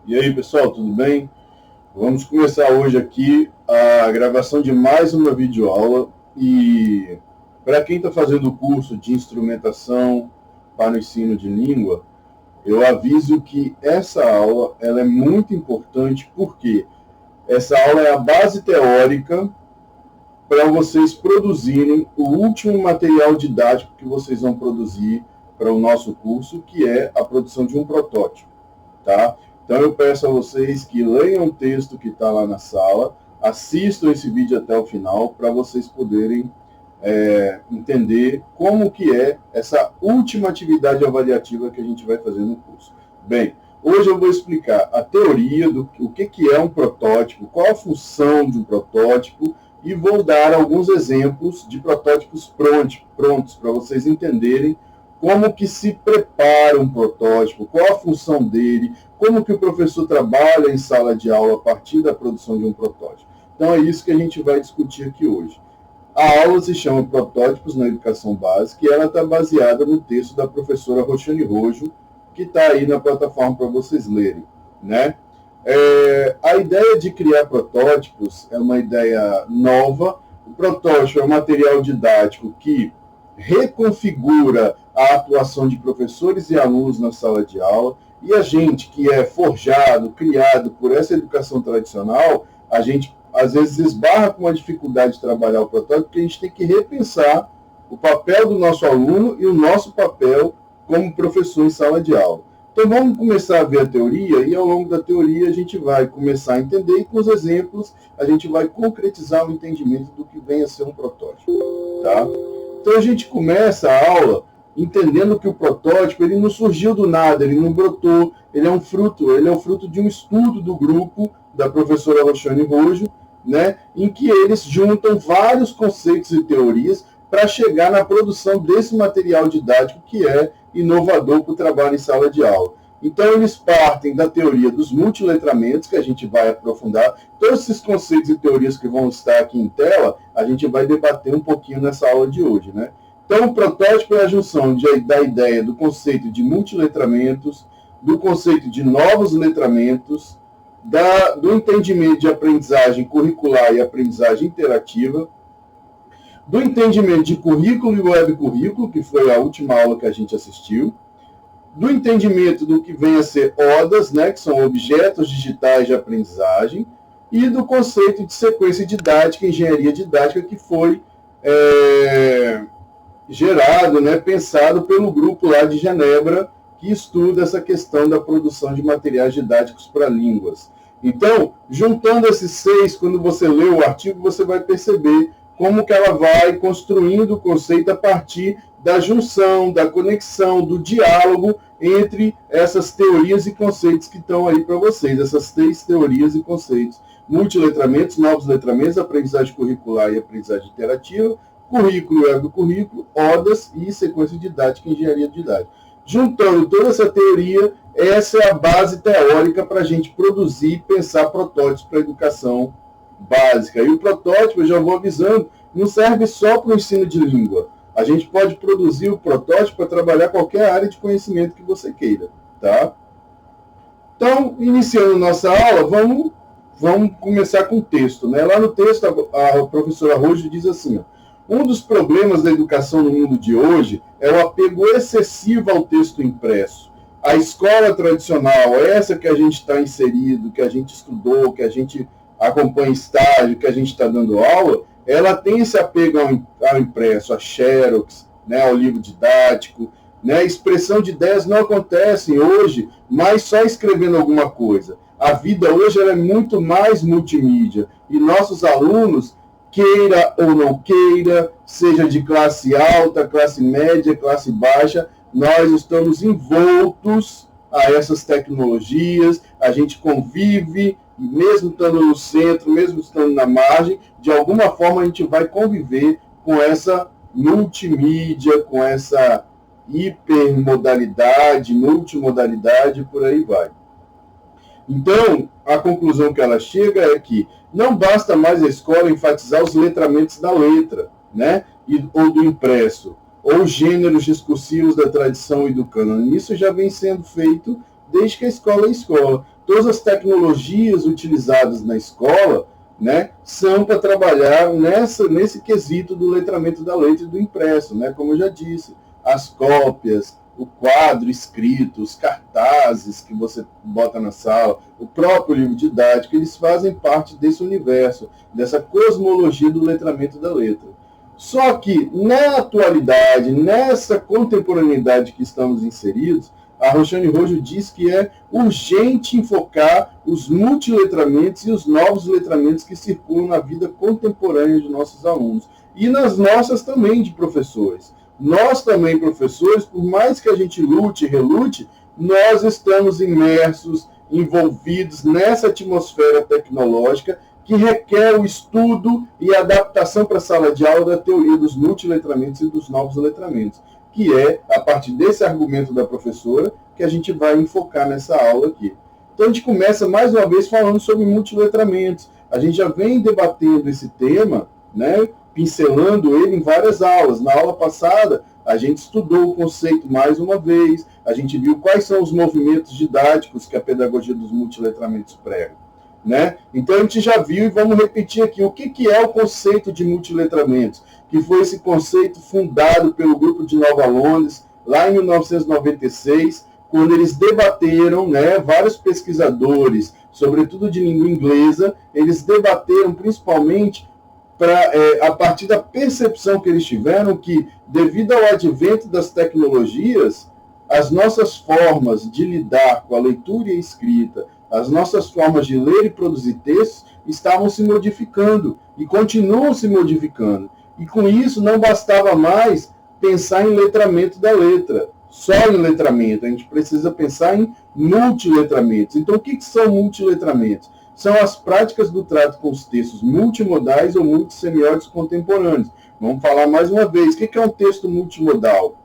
E aí, pessoal, tudo bem? Vamos começar hoje aqui a gravação de mais uma videoaula e para quem está fazendo o curso de instrumentação para o ensino de língua, eu aviso que essa aula ela é muito importante porque essa aula é a base teórica para vocês produzirem o último material didático que vocês vão produzir para o nosso curso, que é a produção de um protótipo, tá? Então eu peço a vocês que leiam o texto que está lá na sala, assistam esse vídeo até o final para vocês poderem entender como que é essa última atividade avaliativa que a gente vai fazer no curso. Bem, hoje eu vou explicar a teoria do o que é um protótipo, qual a função de um protótipo e vou dar alguns exemplos de protótipos prontos para vocês entenderem como que se prepara um protótipo, qual a função dele, como que o professor trabalha em sala de aula a partir da produção de um protótipo. Então é isso que a gente vai discutir aqui hoje. A aula se chama Protótipos na Educação Básica e ela está baseada no texto da professora Roxane Rojo, que está aí na plataforma para vocês lerem, né? A ideia de criar protótipos é uma ideia nova. O protótipo é um material didático que reconfigura a atuação de professores e alunos na sala de aula, e a gente que é forjado, criado por essa educação tradicional, a gente às vezes esbarra com uma dificuldade de trabalhar o protótipo, porque a gente tem que repensar o papel do nosso aluno e o nosso papel como professor em sala de aula. Então vamos começar a ver a teoria, e ao longo da teoria a gente vai começar a entender, e com os exemplos a gente vai concretizar o entendimento do que vem a ser um protótipo, tá? Então a gente começa a aula entendendo que o protótipo ele não surgiu do nada, ele não brotou, ele é um fruto de um estudo do grupo da professora Roxane Rojo, né, em que eles juntam vários conceitos e teorias para chegar na produção desse material didático que é inovador para o trabalho em sala de aula. Então, eles partem da teoria dos multiletramentos, que a gente vai aprofundar. Todos esses conceitos e teorias que vão estar aqui em tela, a gente vai debater um pouquinho nessa aula de hoje, né? Então, o protótipo é a junção da ideia do conceito de multiletramentos, do conceito de novos letramentos, do entendimento de aprendizagem curricular e aprendizagem interativa, do entendimento de currículo e webcurrículo, que foi a última aula que a gente assistiu, do entendimento do que vem a ser ODAs, né, que são objetos digitais de aprendizagem, e do conceito de sequência didática, engenharia didática, que foi gerado, né, pensado pelo grupo lá de Genebra, que estuda essa questão da produção de materiais didáticos para línguas. Então, juntando esses 6, quando você lê o artigo, você vai perceber como que ela vai construindo o conceito a partir da junção, da conexão, do diálogo entre essas teorias e conceitos que estão aí para vocês, essas 3 teorias e conceitos. Multiletramentos, novos letramentos, aprendizagem curricular e aprendizagem interativa, currículo e webcurrículo, ODAs e sequência didática e engenharia didática. Juntando toda essa teoria, essa é a base teórica para a gente produzir e pensar protótipos para a educação básica. E o protótipo, eu já vou avisando, não serve só para o ensino de língua. A gente pode produzir o protótipo para trabalhar qualquer área de conhecimento que você queira, tá? Então, iniciando nossa aula, vamos começar com o texto, né? Lá no texto, a professora Rojo diz assim, ó, um dos problemas da educação no mundo de hoje é o apego excessivo ao texto impresso. A escola tradicional, essa que a gente está inserido, que a gente estudou, que a gente acompanha estágio, que a gente está dando aula, ela tem esse apego ao impresso, a xerox, né, ao livro didático, né, a expressão de ideias não acontece hoje, mas só escrevendo alguma coisa. A vida hoje ela é muito mais multimídia, e nossos alunos, queira ou não queira, seja de classe alta, classe média, classe baixa, nós estamos envoltos a essas tecnologias, a gente convive, mesmo estando no centro, mesmo estando na margem, de alguma forma a gente vai conviver com essa multimídia, com essa hipermodalidade, multimodalidade, por aí vai. Então, a conclusão que ela chega é que não basta mais a escola enfatizar os letramentos da letra, né, ou do impresso, ou gêneros discursivos da tradição e do cânone. Isso já vem sendo feito desde que a escola é escola. todas as tecnologias utilizadas na escola, né, são para trabalhar nesse quesito do letramento da letra e do impresso, né, como eu já disse, as cópias, o quadro escrito, os cartazes que você bota na sala, o próprio livro didático, eles fazem parte desse universo, dessa cosmologia do letramento da letra. Só que, na atualidade, nessa contemporaneidade que estamos inseridos, a Roxane Rojo diz que é urgente enfocar os multiletramentos e os novos letramentos que circulam na vida contemporânea de nossos alunos. E nas nossas também, de professores. Nós também, professores, por mais que a gente lute e relute, nós estamos imersos, envolvidos nessa atmosfera tecnológica que requer o estudo e a adaptação para a sala de aula da teoria dos multiletramentos e dos novos letramentos, que é, a partir desse argumento da professora, que a gente vai enfocar nessa aula aqui. Então, a gente começa, mais uma vez, falando sobre multiletramentos. A gente já vem debatendo esse tema, né, pincelando ele em várias aulas. Na aula passada, a gente estudou o conceito mais uma vez, a gente viu quais são os movimentos didáticos que a pedagogia dos multiletramentos prega, né? Então, a gente já viu e vamos repetir aqui o que é o conceito de multiletramentos, que foi esse conceito fundado pelo grupo de Nova Londres, lá em 1996, quando eles debateram, né, vários pesquisadores, sobretudo de língua inglesa, eles debateram principalmente a partir da percepção que eles tiveram que, devido ao advento das tecnologias, as nossas formas de lidar com a leitura e a escrita, as nossas formas de ler e produzir textos estavam se modificando e continuam se modificando. E com isso não bastava mais pensar em letramento da letra, só em letramento. A gente precisa pensar em multiletramentos. Então, o que são multiletramentos? São as práticas do trato com os textos multimodais ou multissemióticos contemporâneos. Vamos falar mais uma vez. O que é um texto multimodal?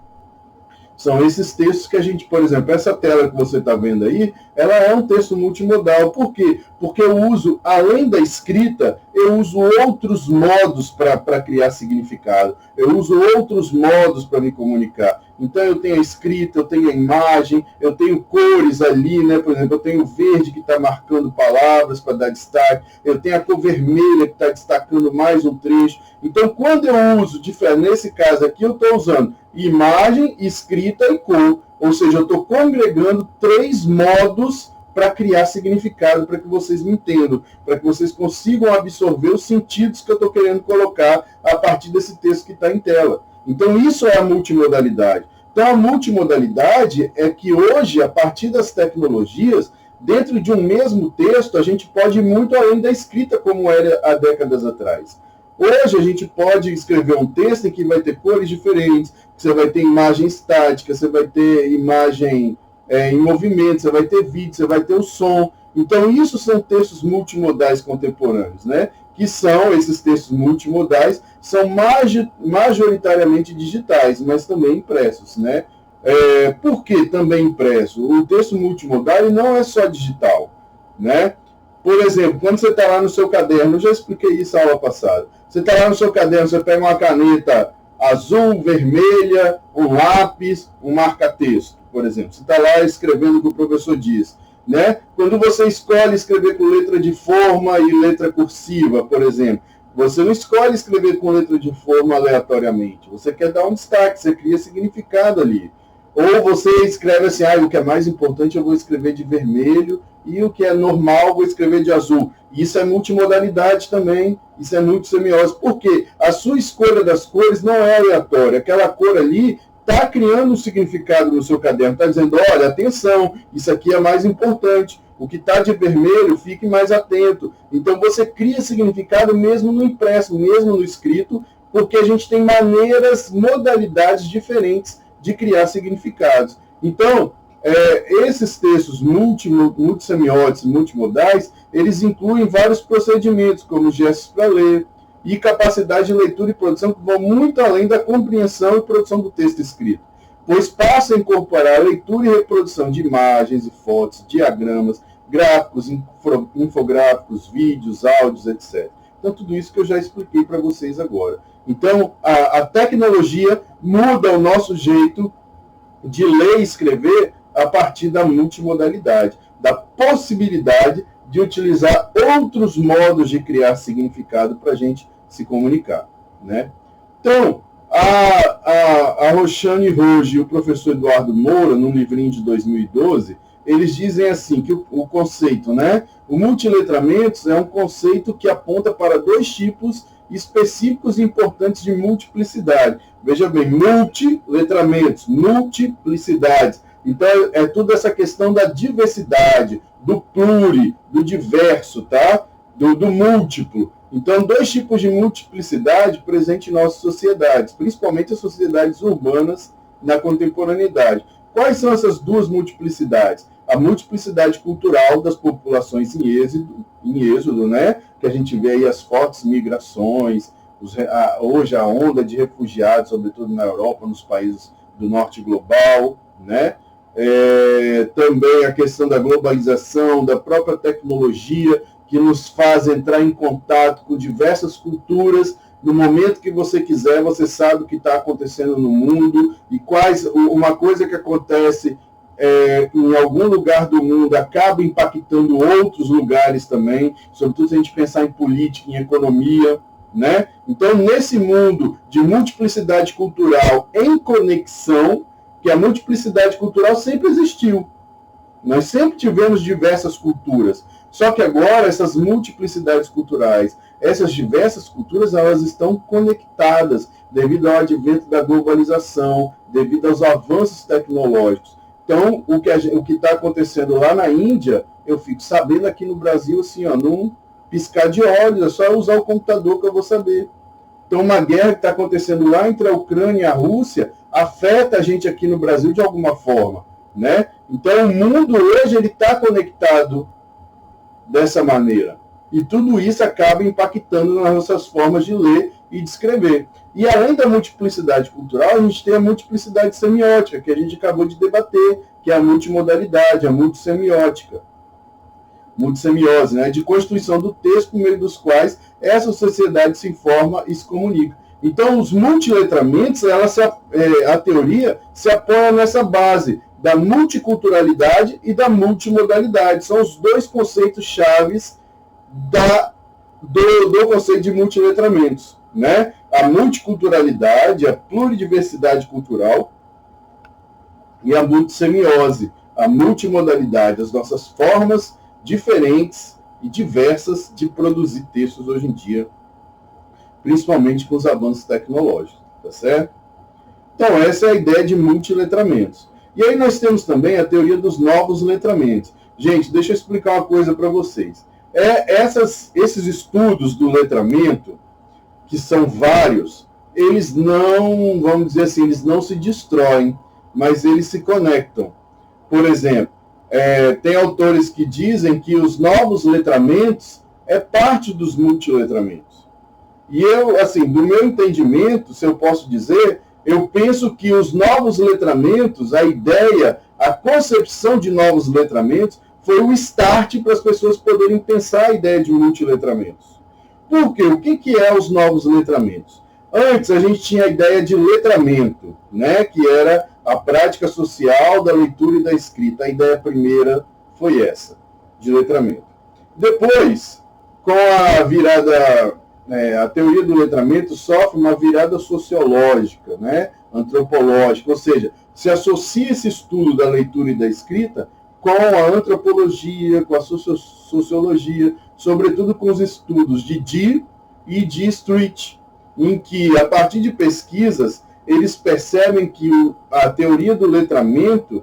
São esses textos que a gente, por exemplo, essa tela que você está vendo aí, ela é um texto multimodal. Por quê? Porque eu uso, além da escrita, eu uso outros modos para criar significado. Eu uso outros modos para me comunicar. Então, eu tenho a escrita, eu tenho a imagem, eu tenho cores ali, né? Por exemplo, eu tenho o verde que está marcando palavras para dar destaque, eu tenho a cor vermelha que está destacando mais um trecho. Então, quando eu uso, nesse caso aqui, eu estou usando imagem, escrita e cor. Ou seja, eu estou congregando 3 modos para criar significado, para que vocês me entendam, para que vocês consigam absorver os sentidos que eu estou querendo colocar a partir desse texto que está em tela. Então, isso é a multimodalidade. Então, a multimodalidade é que hoje, a partir das tecnologias, dentro de um mesmo texto, a gente pode ir muito além da escrita, como era há décadas atrás. Hoje, a gente pode escrever um texto em que vai ter cores diferentes, você vai ter imagem estática, você vai ter imagem em movimento, você vai ter vídeo, você vai ter o som. Então, isso são textos multimodais contemporâneos, né? Que são, esses textos multimodais, são majoritariamente digitais, mas também impressos, né? Por que também impresso? O texto multimodal ele não é só digital, né? Por exemplo, quando você está lá no seu caderno, eu já expliquei isso na aula passada, você está lá no seu caderno, você pega uma caneta azul, vermelha, um lápis, um marca-texto, por exemplo. Você está lá escrevendo o que o professor diz, né? Quando você escolhe escrever com letra de forma e letra cursiva, por exemplo, você não escolhe escrever com letra de forma aleatoriamente. Você quer dar um destaque, você cria significado ali. Ou você escreve assim, o que é mais importante eu vou escrever de vermelho e o que é normal eu vou escrever de azul. Isso é multimodalidade também, isso é multissemiose. Por quê? A sua escolha das cores não é aleatória. Aquela cor ali está criando um significado no seu caderno, está dizendo, olha, atenção, isso aqui é mais importante. O que está de vermelho, fique mais atento. Então você cria significado mesmo no impresso, mesmo no escrito, porque a gente tem maneiras, modalidades diferentes de criar significados. Então, esses textos multissemióticos, multimodais, eles incluem vários procedimentos, como gestos para ler, e capacidade de leitura e produção que vão muito além da compreensão e produção do texto escrito, pois passa a incorporar a leitura e reprodução de imagens e fotos, diagramas, gráficos, infográficos, vídeos, áudios, etc. Então, tudo isso que eu já expliquei para vocês agora. Então, a tecnologia muda o nosso jeito de ler e escrever a partir da multimodalidade, da possibilidade de utilizar outros modos de criar significado para a gente se comunicar, né? Então, a Roxane Roge e o professor Eduardo Moura, num livrinho de 2012, eles dizem assim, que o conceito, né? O multiletramentos é um conceito que aponta para dois tipos específicos e importantes de multiplicidade. Veja bem, multiletramentos, multiplicidades. Então, é tudo essa questão da diversidade, do pluri, do diverso, tá? Do múltiplo. Então, dois tipos de multiplicidade presentes em nossas sociedades, principalmente as sociedades urbanas na contemporaneidade. Quais são essas duas multiplicidades? A multiplicidade cultural das populações em êxodo, né? Que a gente vê aí as fortes migrações, hoje a onda de refugiados, sobretudo na Europa, nos países do norte global, né? Também a questão da globalização, da própria tecnologia, que nos faz entrar em contato com diversas culturas. No momento que você quiser, você sabe o que está acontecendo no mundo e uma coisa que acontece em algum lugar do mundo acaba impactando outros lugares também, sobretudo se a gente pensar em política, em economia, né? Então, nesse mundo de multiplicidade cultural em conexão, que a multiplicidade cultural sempre existiu. Nós sempre tivemos diversas culturas. Só que agora essas multiplicidades culturais, essas diversas culturas, elas estão conectadas devido ao advento da globalização, devido aos avanços tecnológicos. Então, o que está acontecendo lá na Índia, eu fico sabendo aqui no Brasil, assim, ó, num piscar de olhos, é só usar o computador que eu vou saber. Então, uma guerra que está acontecendo lá entre a Ucrânia e a Rússia afeta a gente aqui no Brasil de alguma forma, né? Então, o mundo hoje ele está conectado dessa maneira. E tudo isso acaba impactando nas nossas formas de ler e de escrever. E além da multiplicidade cultural, a gente tem a multiplicidade semiótica, que a gente acabou de debater, que é a multimodalidade, a multissemiótica. Multissemiose, né? De constituição do texto, por meio dos quais essa sociedade se informa e se comunica. Então, os multiletramentos, a teoria se apoia nessa base da multiculturalidade e da multimodalidade. São os dois conceitos chaves do conceito de multiletramentos, né? A multiculturalidade, a pluridiversidade cultural e a multissemiose, a multimodalidade, as nossas formas diferentes e diversas de produzir textos hoje em dia, principalmente com os avanços tecnológicos, tá certo? Então, essa é a ideia de multiletramentos. E aí nós temos também a teoria dos novos letramentos. Gente, deixa eu explicar uma coisa para vocês. Esses estudos do letramento, que são vários, eles não, vamos dizer assim, eles não se destroem, mas eles se conectam. Por exemplo, tem autores que dizem que os novos letramentos é parte dos multiletramentos. E eu, assim, do meu entendimento, se eu posso dizer, eu penso que os novos letramentos, a ideia, a concepção de novos letramentos, foi o start para as pessoas poderem pensar a ideia de multiletramentos. Por quê? O que é os novos letramentos? Antes, a gente tinha a ideia de letramento, né, que era a prática social da leitura e da escrita. A ideia primeira foi essa, de letramento. Depois, com a virada, a teoria do letramento sofre uma virada sociológica, né, antropológica, ou seja, se associa esse estudo da leitura e da escrita com a antropologia, com a sociologia, sobretudo com os estudos de Deer e de Street, em que, a partir de pesquisas, eles percebem que a teoria do letramento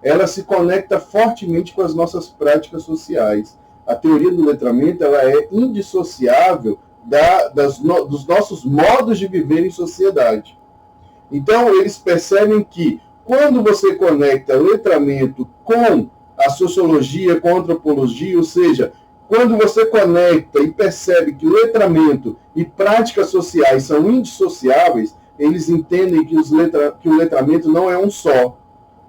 ela se conecta fortemente com as nossas práticas sociais. A teoria do letramento ela é indissociável dos nossos modos de viver em sociedade. Então, eles percebem que, quando você conecta letramento com a sociologia, com a antropologia, ou seja, quando você conecta e percebe que o letramento e práticas sociais são indissociáveis, eles entendem que o letramento não é um só.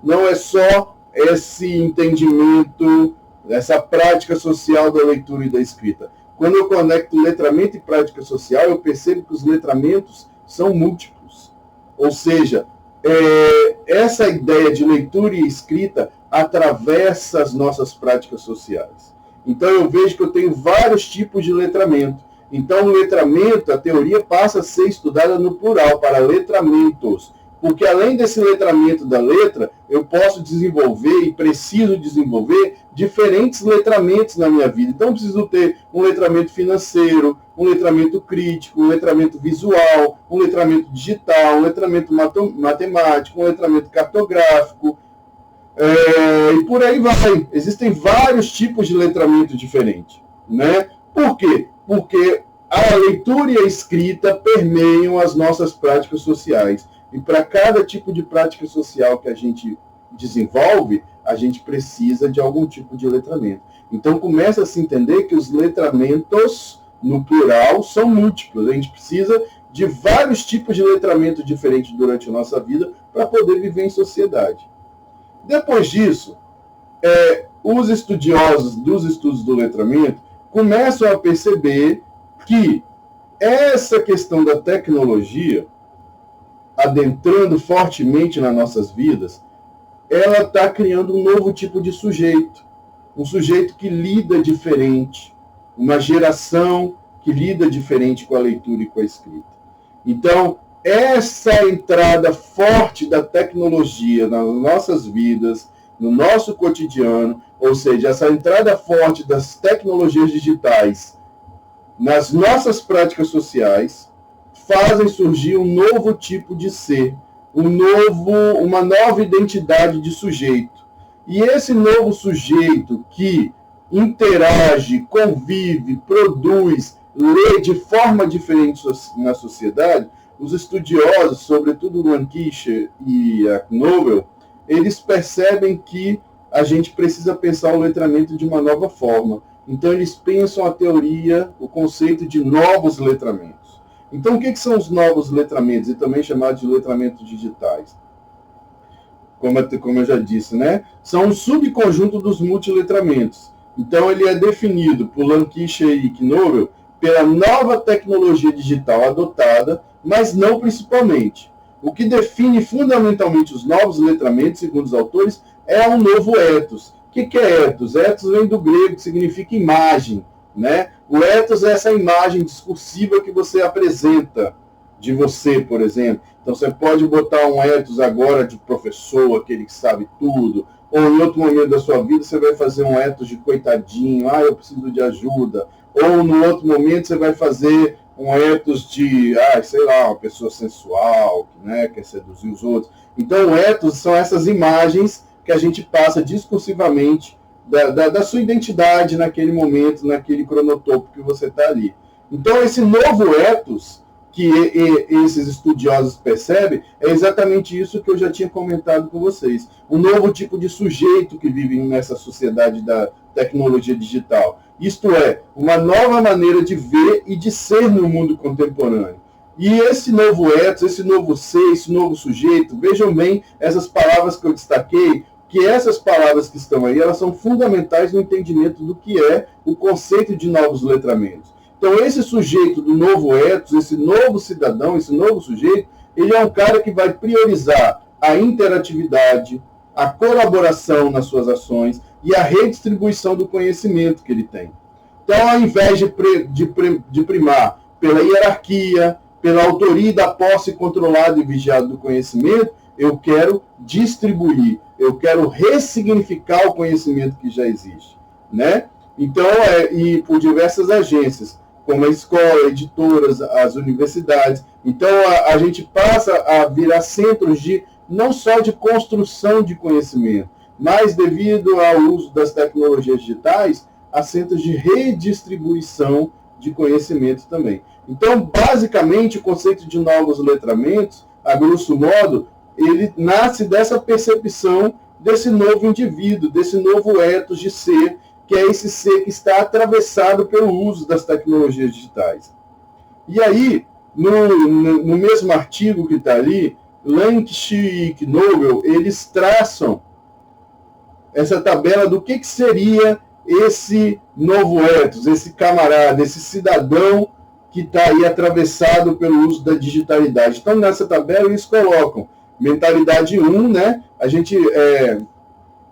Não é só esse entendimento, essa prática social da leitura e da escrita. Quando eu conecto letramento e prática social, eu percebo que os letramentos são múltiplos. Ou seja, essa ideia de leitura e escrita atravessa as nossas práticas sociais. Então eu vejo que eu tenho vários tipos de letramento. Então o letramento, a teoria passa a ser estudada no plural, para letramentos. Porque além desse letramento da letra, eu posso desenvolver e preciso desenvolver diferentes letramentos na minha vida. Então eu preciso ter um letramento financeiro, um letramento crítico, um letramento visual, um letramento digital, um letramento matemático, um letramento cartográfico, e por aí vai. Existem vários tipos de letramento diferentes, né? Por quê? Porque a leitura e a escrita permeiam as nossas práticas sociais. E para cada tipo de prática social que a gente desenvolve, a gente precisa de algum tipo de letramento. Então começa a se entender que os letramentos, no plural, são múltiplos. A gente precisa de vários tipos de letramento diferentes durante a nossa vida para poder viver em sociedade. Depois disso, os estudiosos dos estudos do letramento começam a perceber que essa questão da tecnologia, adentrando fortemente nas nossas vidas, ela está criando um novo tipo de sujeito. Um sujeito que lida diferente, uma geração que lida diferente com a leitura e com a escrita. Então, essa entrada forte da tecnologia nas nossas vidas, no nosso cotidiano, ou seja, essa entrada forte das tecnologias digitais nas nossas práticas sociais, fazem surgir um novo tipo de ser, uma nova identidade de sujeito. E esse novo sujeito que interage, convive, produz, lê de forma diferente na sociedade, os estudiosos, sobretudo Lankischer e Knobel, eles percebem que a gente precisa pensar o letramento de uma nova forma. Então eles pensam a teoria, o conceito de novos letramentos. Então o que são os novos letramentos, e também chamados de letramentos digitais? Como eu já disse, né? São um subconjunto dos multiletramentos. Então ele é definido por Lankischer e Knobel pela nova tecnologia digital adotada, mas não principalmente. O que define fundamentalmente os novos letramentos, segundo os autores, é um novo ethos. O que é ethos? Ethos vem do grego, que significa imagem, né? O ethos é essa imagem discursiva que você apresenta de você, por exemplo. Então você pode botar um ethos agora de professor, aquele que sabe tudo, ou em outro momento da sua vida você vai fazer um ethos de coitadinho, eu preciso de ajuda, ou no outro momento você vai fazer um ethos de, sei lá, uma pessoa sensual, né, quer seduzir os outros. Então, o ethos são essas imagens que a gente passa discursivamente da sua identidade naquele momento, naquele cronotopo que você está ali. Então, esse novo ethos que esses estudiosos percebem é exatamente isso que eu já tinha comentado com vocês. Um novo tipo de sujeito que vive nessa sociedade da tecnologia digital. Isto é, uma nova maneira de ver e de ser no mundo contemporâneo. E esse novo ethos, esse novo ser, esse novo sujeito, vejam bem essas palavras que eu destaquei, que essas palavras que estão aí, elas são fundamentais no entendimento do que é o conceito de novos letramentos. Então, esse sujeito do novo ethos, esse novo cidadão, esse novo sujeito, ele é um cara que vai priorizar a interatividade, a colaboração nas suas ações e a redistribuição do conhecimento que ele tem. Então, ao invés de primar pela hierarquia, pela autoria da posse controlada e vigiada do conhecimento, eu quero distribuir, eu quero ressignificar o conhecimento que já existe, né? Então, e por diversas agências, como a escola, editoras, as universidades. Então, a gente passa a virar centros não só de construção de conhecimento, mas devido ao uso das tecnologias digitais, a centros de redistribuição de conhecimento também. Então, basicamente, o conceito de novos letramentos, a grosso modo, ele nasce dessa percepção desse novo indivíduo, desse novo ethos de ser, que é esse ser que está atravessado pelo uso das tecnologias digitais. E aí, no mesmo artigo que está ali, Lankischer e Knobel, eles traçam essa tabela do que seria esse novo ethos, esse camarada, esse cidadão que está aí atravessado pelo uso da digitalidade. Então, nessa tabela, eles colocam mentalidade 1, né? A gente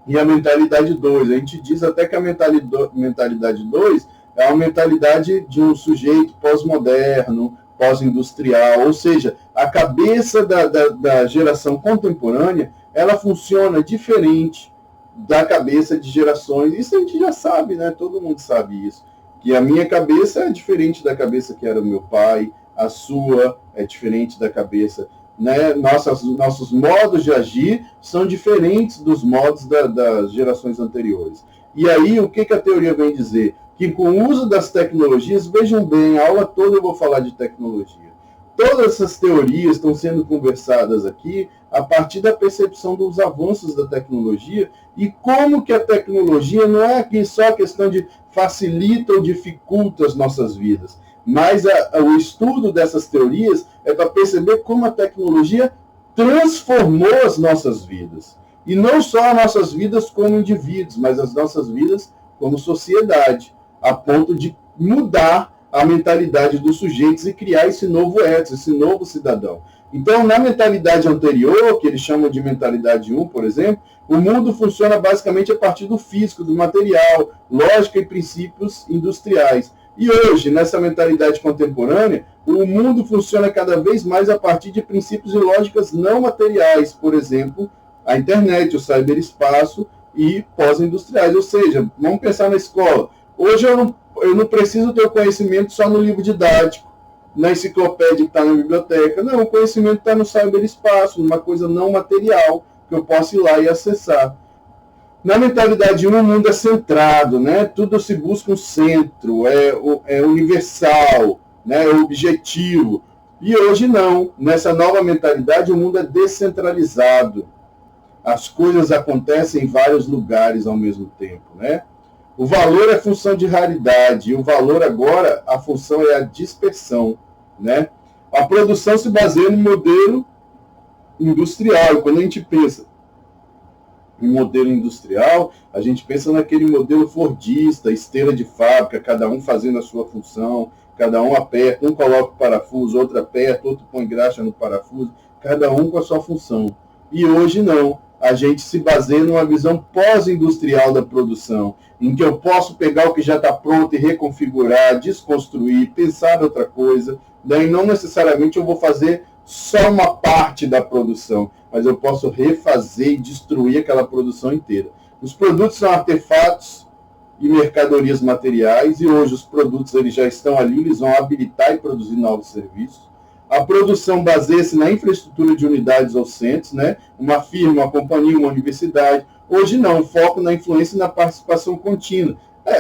e a mentalidade 2. A gente diz até que a mentalidade 2 é uma mentalidade de um sujeito pós-moderno, pós-industrial, ou seja, a cabeça da geração contemporânea, ela funciona diferente da cabeça de gerações. Isso a gente já sabe, né? Todo mundo sabe isso. Que a minha cabeça é diferente da cabeça que era o meu pai, a sua é diferente da cabeça, né? Nossos modos de agir são diferentes dos modos das gerações anteriores. E aí, o que a teoria vem dizer? Que com o uso das tecnologias, vejam bem, a aula toda eu vou falar de tecnologia. Todas essas teorias estão sendo conversadas aqui a partir da percepção dos avanços da tecnologia e como que a tecnologia não é aqui só a questão de facilita ou dificulta as nossas vidas, mas o estudo dessas teorias é para perceber como a tecnologia transformou as nossas vidas. E não só as nossas vidas como indivíduos, mas as nossas vidas como sociedade, a ponto de mudar a mentalidade dos sujeitos e criar esse novo ethos, esse novo cidadão. Então, na mentalidade anterior, que eles chamam de mentalidade 1, por exemplo, o mundo funciona basicamente a partir do físico, do material, lógica e princípios industriais. E hoje, nessa mentalidade contemporânea, o mundo funciona cada vez mais a partir de princípios e lógicas não materiais, por exemplo, a internet, o ciberespaço e pós-industriais. Ou seja, vamos pensar na escola. Hoje eu não preciso ter o conhecimento só no livro didático, na enciclopédia que está na biblioteca. Não, o conhecimento está no ciberespaço, numa coisa não material, que eu posso ir lá e acessar. Na mentalidade 1, o mundo é centrado, né? Tudo se busca um centro, é universal, né? É objetivo. E hoje não. Nessa nova mentalidade, o mundo é descentralizado. As coisas acontecem em vários lugares ao mesmo tempo, né? O valor é função de raridade, e o valor agora, a função é a dispersão, né? A produção se baseia no modelo industrial. Quando a gente pensa em modelo industrial, a gente pensa naquele modelo fordista, esteira de fábrica, cada um fazendo a sua função, cada um aperta, um coloca o parafuso, outro aperta, outro põe graxa no parafuso, cada um com a sua função. E hoje não. A gente se baseia numa visão pós-industrial da produção, em que eu posso pegar o que já está pronto e reconfigurar, desconstruir, pensar outra coisa. Daí não necessariamente eu vou fazer só uma parte da produção, mas eu posso refazer e destruir aquela produção inteira. Os produtos são artefatos e mercadorias materiais, e hoje os produtos eles já estão ali, eles vão habilitar e produzir novos serviços. A produção baseia-se na infraestrutura de unidades ou centros, né? Uma firma, uma companhia, uma universidade. Hoje não, foco na influência e na participação contínua.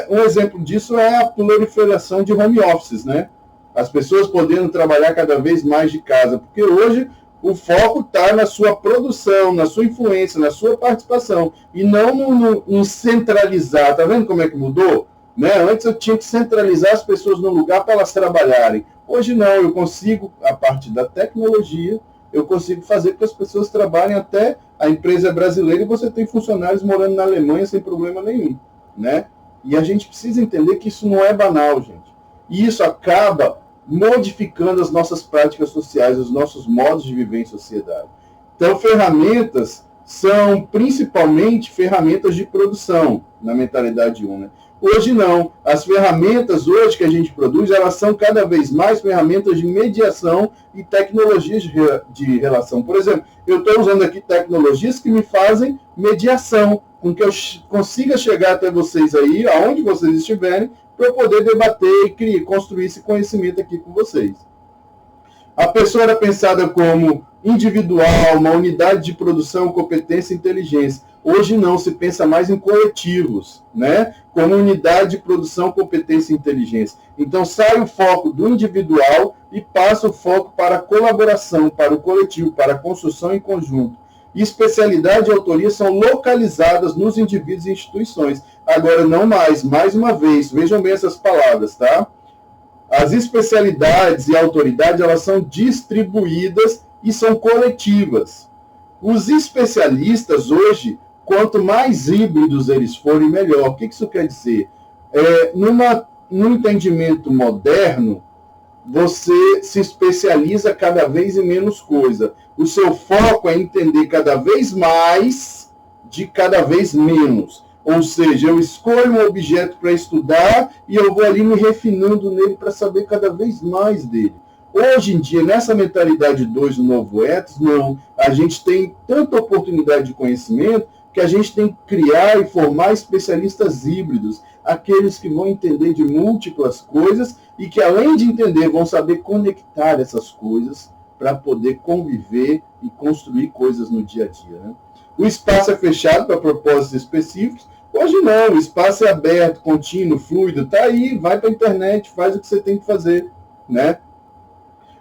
Um exemplo disso é a proliferação de home offices, né? As pessoas podendo trabalhar cada vez mais de casa, porque hoje o foco está na sua produção, na sua influência, na sua participação, e não em centralizar. Está vendo como é que mudou? Né? Antes eu tinha que centralizar as pessoas no lugar para elas trabalharem. Hoje não, eu consigo, a partir da tecnologia, eu consigo fazer com que as pessoas trabalhem até a empresa brasileira e você tem funcionários morando na Alemanha sem problema nenhum, né? E a gente precisa entender que isso não é banal, gente. E isso acaba modificando as nossas práticas sociais, os nossos modos de viver em sociedade. Então, ferramentas são principalmente ferramentas de produção, na mentalidade 1, né? Hoje não. As ferramentas hoje que a gente produz, elas são cada vez mais ferramentas de mediação e tecnologias de relação. Por exemplo, eu estou usando aqui tecnologias que me fazem mediação, com que eu consiga chegar até vocês aí, aonde vocês estiverem, para eu poder debater e construir esse conhecimento aqui com vocês. A pessoa era pensada como individual, uma unidade de produção, competência e inteligência. Hoje não, se pensa mais em coletivos, né? Como unidade de produção, competência e inteligência. Então sai o foco do individual e passa o foco para a colaboração, para o coletivo, para a construção em conjunto. Especialidade e autoria são localizadas nos indivíduos e instituições. Agora não mais uma vez, vejam bem essas palavras, tá? As especialidades e autoridade, elas são distribuídas e são coletivas. Os especialistas hoje, quanto mais híbridos eles forem, melhor. O que isso quer dizer? Num entendimento moderno, você se especializa cada vez em menos coisa. O seu foco é entender cada vez mais de cada vez menos. Ou seja, eu escolho um objeto para estudar e eu vou ali me refinando nele para saber cada vez mais dele. Hoje em dia, nessa mentalidade 2 do novo ethos, não. A gente tem tanta oportunidade de conhecimento que a gente tem que criar e formar especialistas híbridos, aqueles que vão entender de múltiplas coisas e que, além de entender, vão saber conectar essas coisas para poder conviver e construir coisas no dia a dia, né? O espaço é fechado para propósitos específicos. Hoje não, o espaço é aberto, contínuo, fluido, está aí, vai para a internet, faz o que você tem que fazer, né?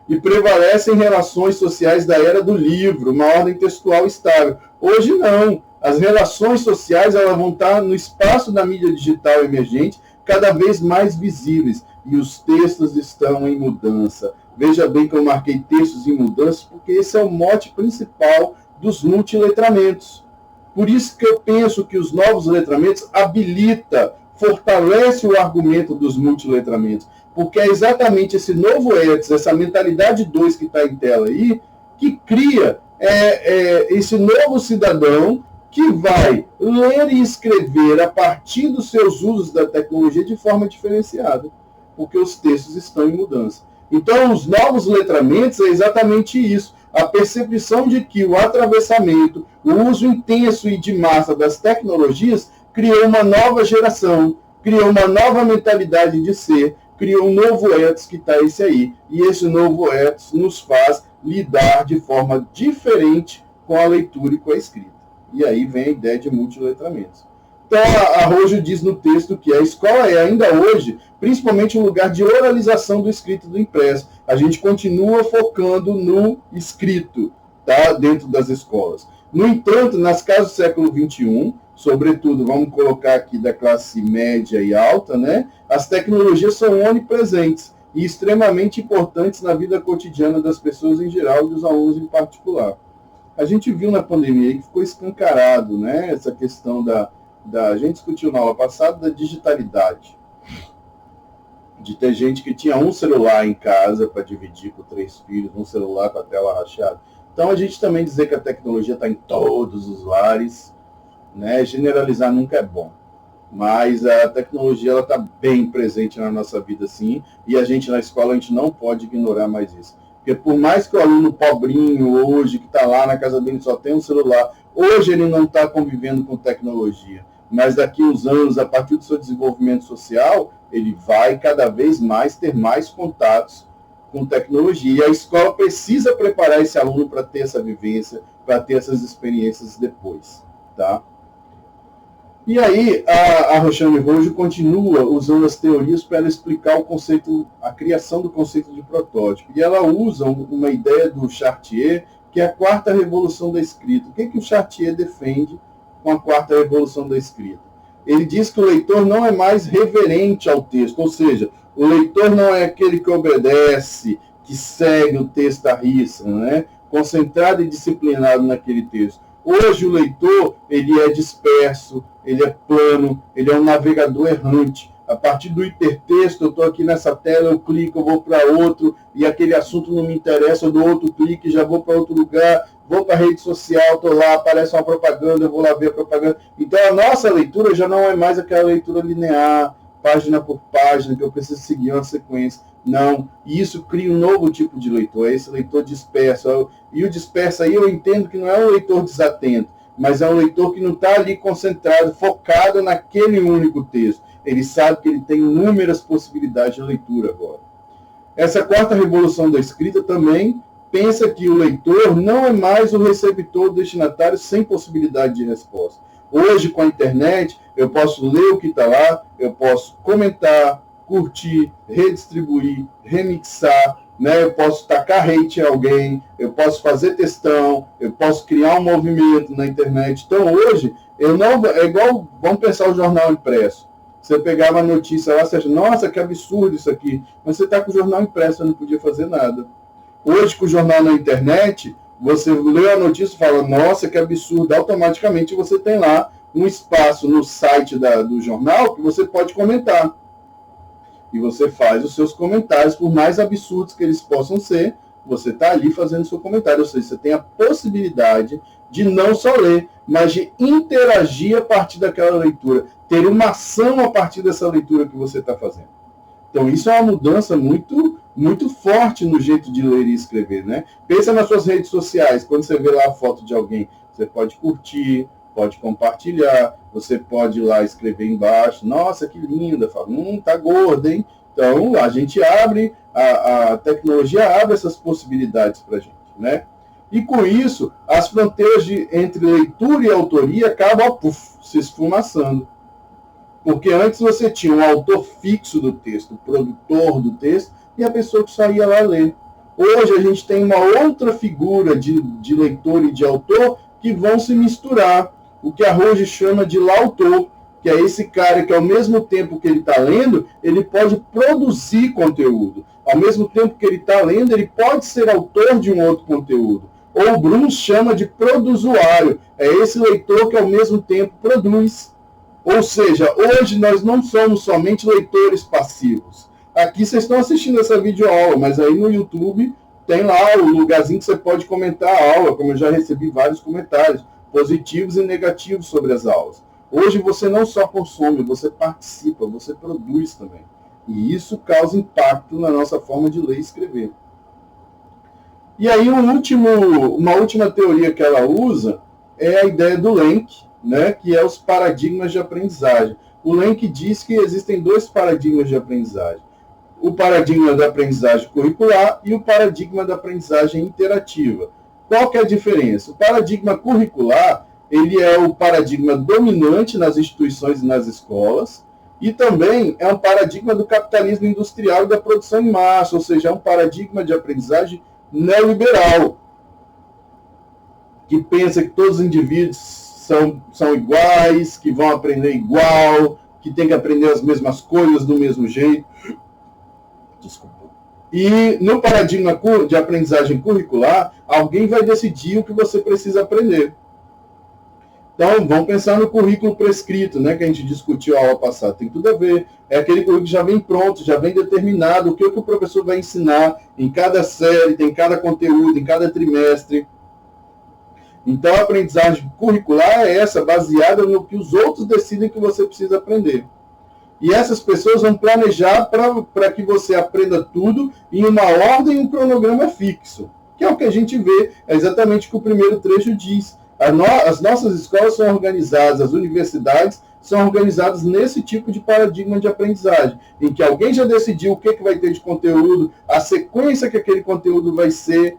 E prevalecem relações sociais da era do livro, uma ordem textual estável. Hoje não, as relações sociais elas vão estar no espaço da mídia digital emergente, cada vez mais visíveis, e os textos estão em mudança. Veja bem que eu marquei textos em mudança, porque esse é o mote principal dos multiletramentos. Por isso que eu penso que os novos letramentos fortalece o argumento dos multiletramentos, porque é exatamente esse novo ethos, essa mentalidade 2 que está em tela aí, que cria esse novo cidadão que vai ler e escrever a partir dos seus usos da tecnologia de forma diferenciada, porque os textos estão em mudança. Então, os novos letramentos é exatamente isso, a percepção de que o atravessamento, o uso intenso e de massa das tecnologias criou uma nova geração, criou uma nova mentalidade de ser, criou um novo ethos que está esse aí. E esse novo ethos nos faz lidar de forma diferente com a leitura e com a escrita. E aí vem a ideia de multiletramentos. Então, a Rojo diz no texto que a escola é, ainda hoje, principalmente um lugar de oralização do escrito e do impresso. A gente continua focando no escrito, tá, dentro das escolas. No entanto, nas casas do século XXI, sobretudo, vamos colocar aqui da classe média e alta, né, as tecnologias são onipresentes e extremamente importantes na vida cotidiana das pessoas em geral e dos alunos em particular. A gente viu na pandemia que ficou escancarado, né, essa questão a gente discutiu na aula passada da digitalidade, de ter gente que tinha um celular em casa para dividir com 3 filhos, um celular com a tela rachada. Então, a gente também dizer que a tecnologia está em todos os lares, né? Generalizar nunca é bom, mas a tecnologia está bem presente na nossa vida, sim, e a gente na escola a gente não pode ignorar mais isso. Porque por mais que o aluno pobrinho hoje, que está lá na casa dele, só tem um celular, hoje ele não está convivendo com tecnologia, mas daqui a uns anos, a partir do seu desenvolvimento social, ele vai cada vez mais ter mais contatos com tecnologia. E a escola precisa preparar esse aluno para ter essa vivência, para ter essas experiências depois, tá? E aí, a Roxane Rojo continua usando as teorias para explicar o conceito, a criação do conceito de protótipo. E ela usa uma ideia do Chartier, que é a quarta revolução da escrita. O que o Chartier defende com a quarta revolução da escrita? Ele diz que o leitor não é mais reverente ao texto, ou seja, o leitor não é aquele que obedece, que segue o texto à risca, né? Concentrado e disciplinado naquele texto. Hoje o leitor, ele é disperso, ele é plano, ele é um navegador errante. A partir do hipertexto, eu estou aqui nessa tela, eu clico, eu vou para outro, e aquele assunto não me interessa, eu dou outro clique, já vou para outro lugar, vou para a rede social, estou lá, aparece uma propaganda, eu vou lá ver a propaganda. Então a nossa leitura já não é mais aquela leitura linear, página por página, que eu preciso seguir uma sequência. Não, e isso cria um novo tipo de leitor, é esse leitor disperso. E o disperso aí eu entendo que não é um leitor desatento, mas é um leitor que não está ali concentrado, focado naquele único texto. Ele sabe que ele tem inúmeras possibilidades de leitura agora. Essa quarta revolução da escrita também pensa que o leitor não é mais o receptor, o destinatário sem possibilidade de resposta. Hoje, com a internet, eu posso ler o que está lá, eu posso comentar, curtir, redistribuir, remixar, né? Eu posso tacar hate em alguém, eu posso fazer textão, eu posso criar um movimento na internet. Então, hoje, é igual, vamos pensar o jornal impresso. Você pegava a notícia lá, você acha, nossa, que absurdo isso aqui. Mas você está com o jornal impresso, você não podia fazer nada. Hoje, com o jornal na internet, você lê a notícia e fala, nossa, que absurdo. Automaticamente você tem lá um espaço no site do jornal que você pode comentar. E você faz os seus comentários, por mais absurdos que eles possam ser, você está ali fazendo seu comentário. Ou seja, você tem a possibilidade de não só ler, mas de interagir a partir daquela leitura, ter uma ação a partir dessa leitura que você está fazendo. Então, isso é uma mudança muito, muito forte no jeito de ler e escrever, né? Pensa nas suas redes sociais, quando você vê lá a foto de alguém, você pode curtir, pode compartilhar, você pode ir lá escrever embaixo, nossa, que linda, fala, tá gorda, hein? Então, a gente abre, a tecnologia abre essas possibilidades para a gente, né? E com isso, as fronteiras entre leitura e autoria acabam se esfumaçando. Porque antes você tinha um autor fixo do texto, o produtor do texto, e a pessoa que só ia lá ler. Hoje a gente tem uma outra figura de leitor e de autor que vão se misturar. O que a Roge chama de lautor, que é esse cara que ao mesmo tempo que ele está lendo, ele pode produzir conteúdo. Ao mesmo tempo que ele está lendo, ele pode ser autor de um outro conteúdo. Ou o Bruno chama de produzuário. É esse leitor que ao mesmo tempo produz. Ou seja, hoje nós não somos somente leitores passivos. Aqui vocês estão assistindo essa videoaula, mas aí no YouTube tem lá o lugarzinho que você pode comentar a aula, como eu já recebi vários comentários, positivos e negativos sobre as aulas. Hoje você não só consome, você participa, você produz também. E isso causa impacto na nossa forma de ler e escrever. E aí uma última teoria que ela usa é a ideia do Lenk, né, que é os paradigmas de aprendizagem. O Lenk diz que existem dois paradigmas de aprendizagem. O paradigma da aprendizagem curricular e o paradigma da aprendizagem interativa. Qual que é a diferença? O paradigma curricular, ele é o paradigma dominante nas instituições e nas escolas, e também é um paradigma do capitalismo industrial e da produção em massa, ou seja, é um paradigma de aprendizagem neoliberal, que pensa que todos os indivíduos são iguais, que vão aprender igual, que tem que aprender as mesmas coisas do mesmo jeito. Desculpa. E no paradigma de aprendizagem curricular, alguém vai decidir o que você precisa aprender. Então, vamos pensar no currículo prescrito, né, que a gente discutiu a aula passada. Tem tudo a ver. É aquele currículo que já vem pronto, já vem determinado, o que o professor vai ensinar em cada série, em cada conteúdo, em cada trimestre. Então, a aprendizagem curricular é essa, baseada no que os outros decidem que você precisa aprender. E essas pessoas vão planejar para que você aprenda tudo em uma ordem e um cronograma fixo, que é o que a gente vê, é exatamente o que o primeiro trecho diz. As nossas escolas são organizadas, as universidades são organizadas nesse tipo de paradigma de aprendizagem, em que alguém já decidiu o que vai ter de conteúdo, a sequência que aquele conteúdo vai ser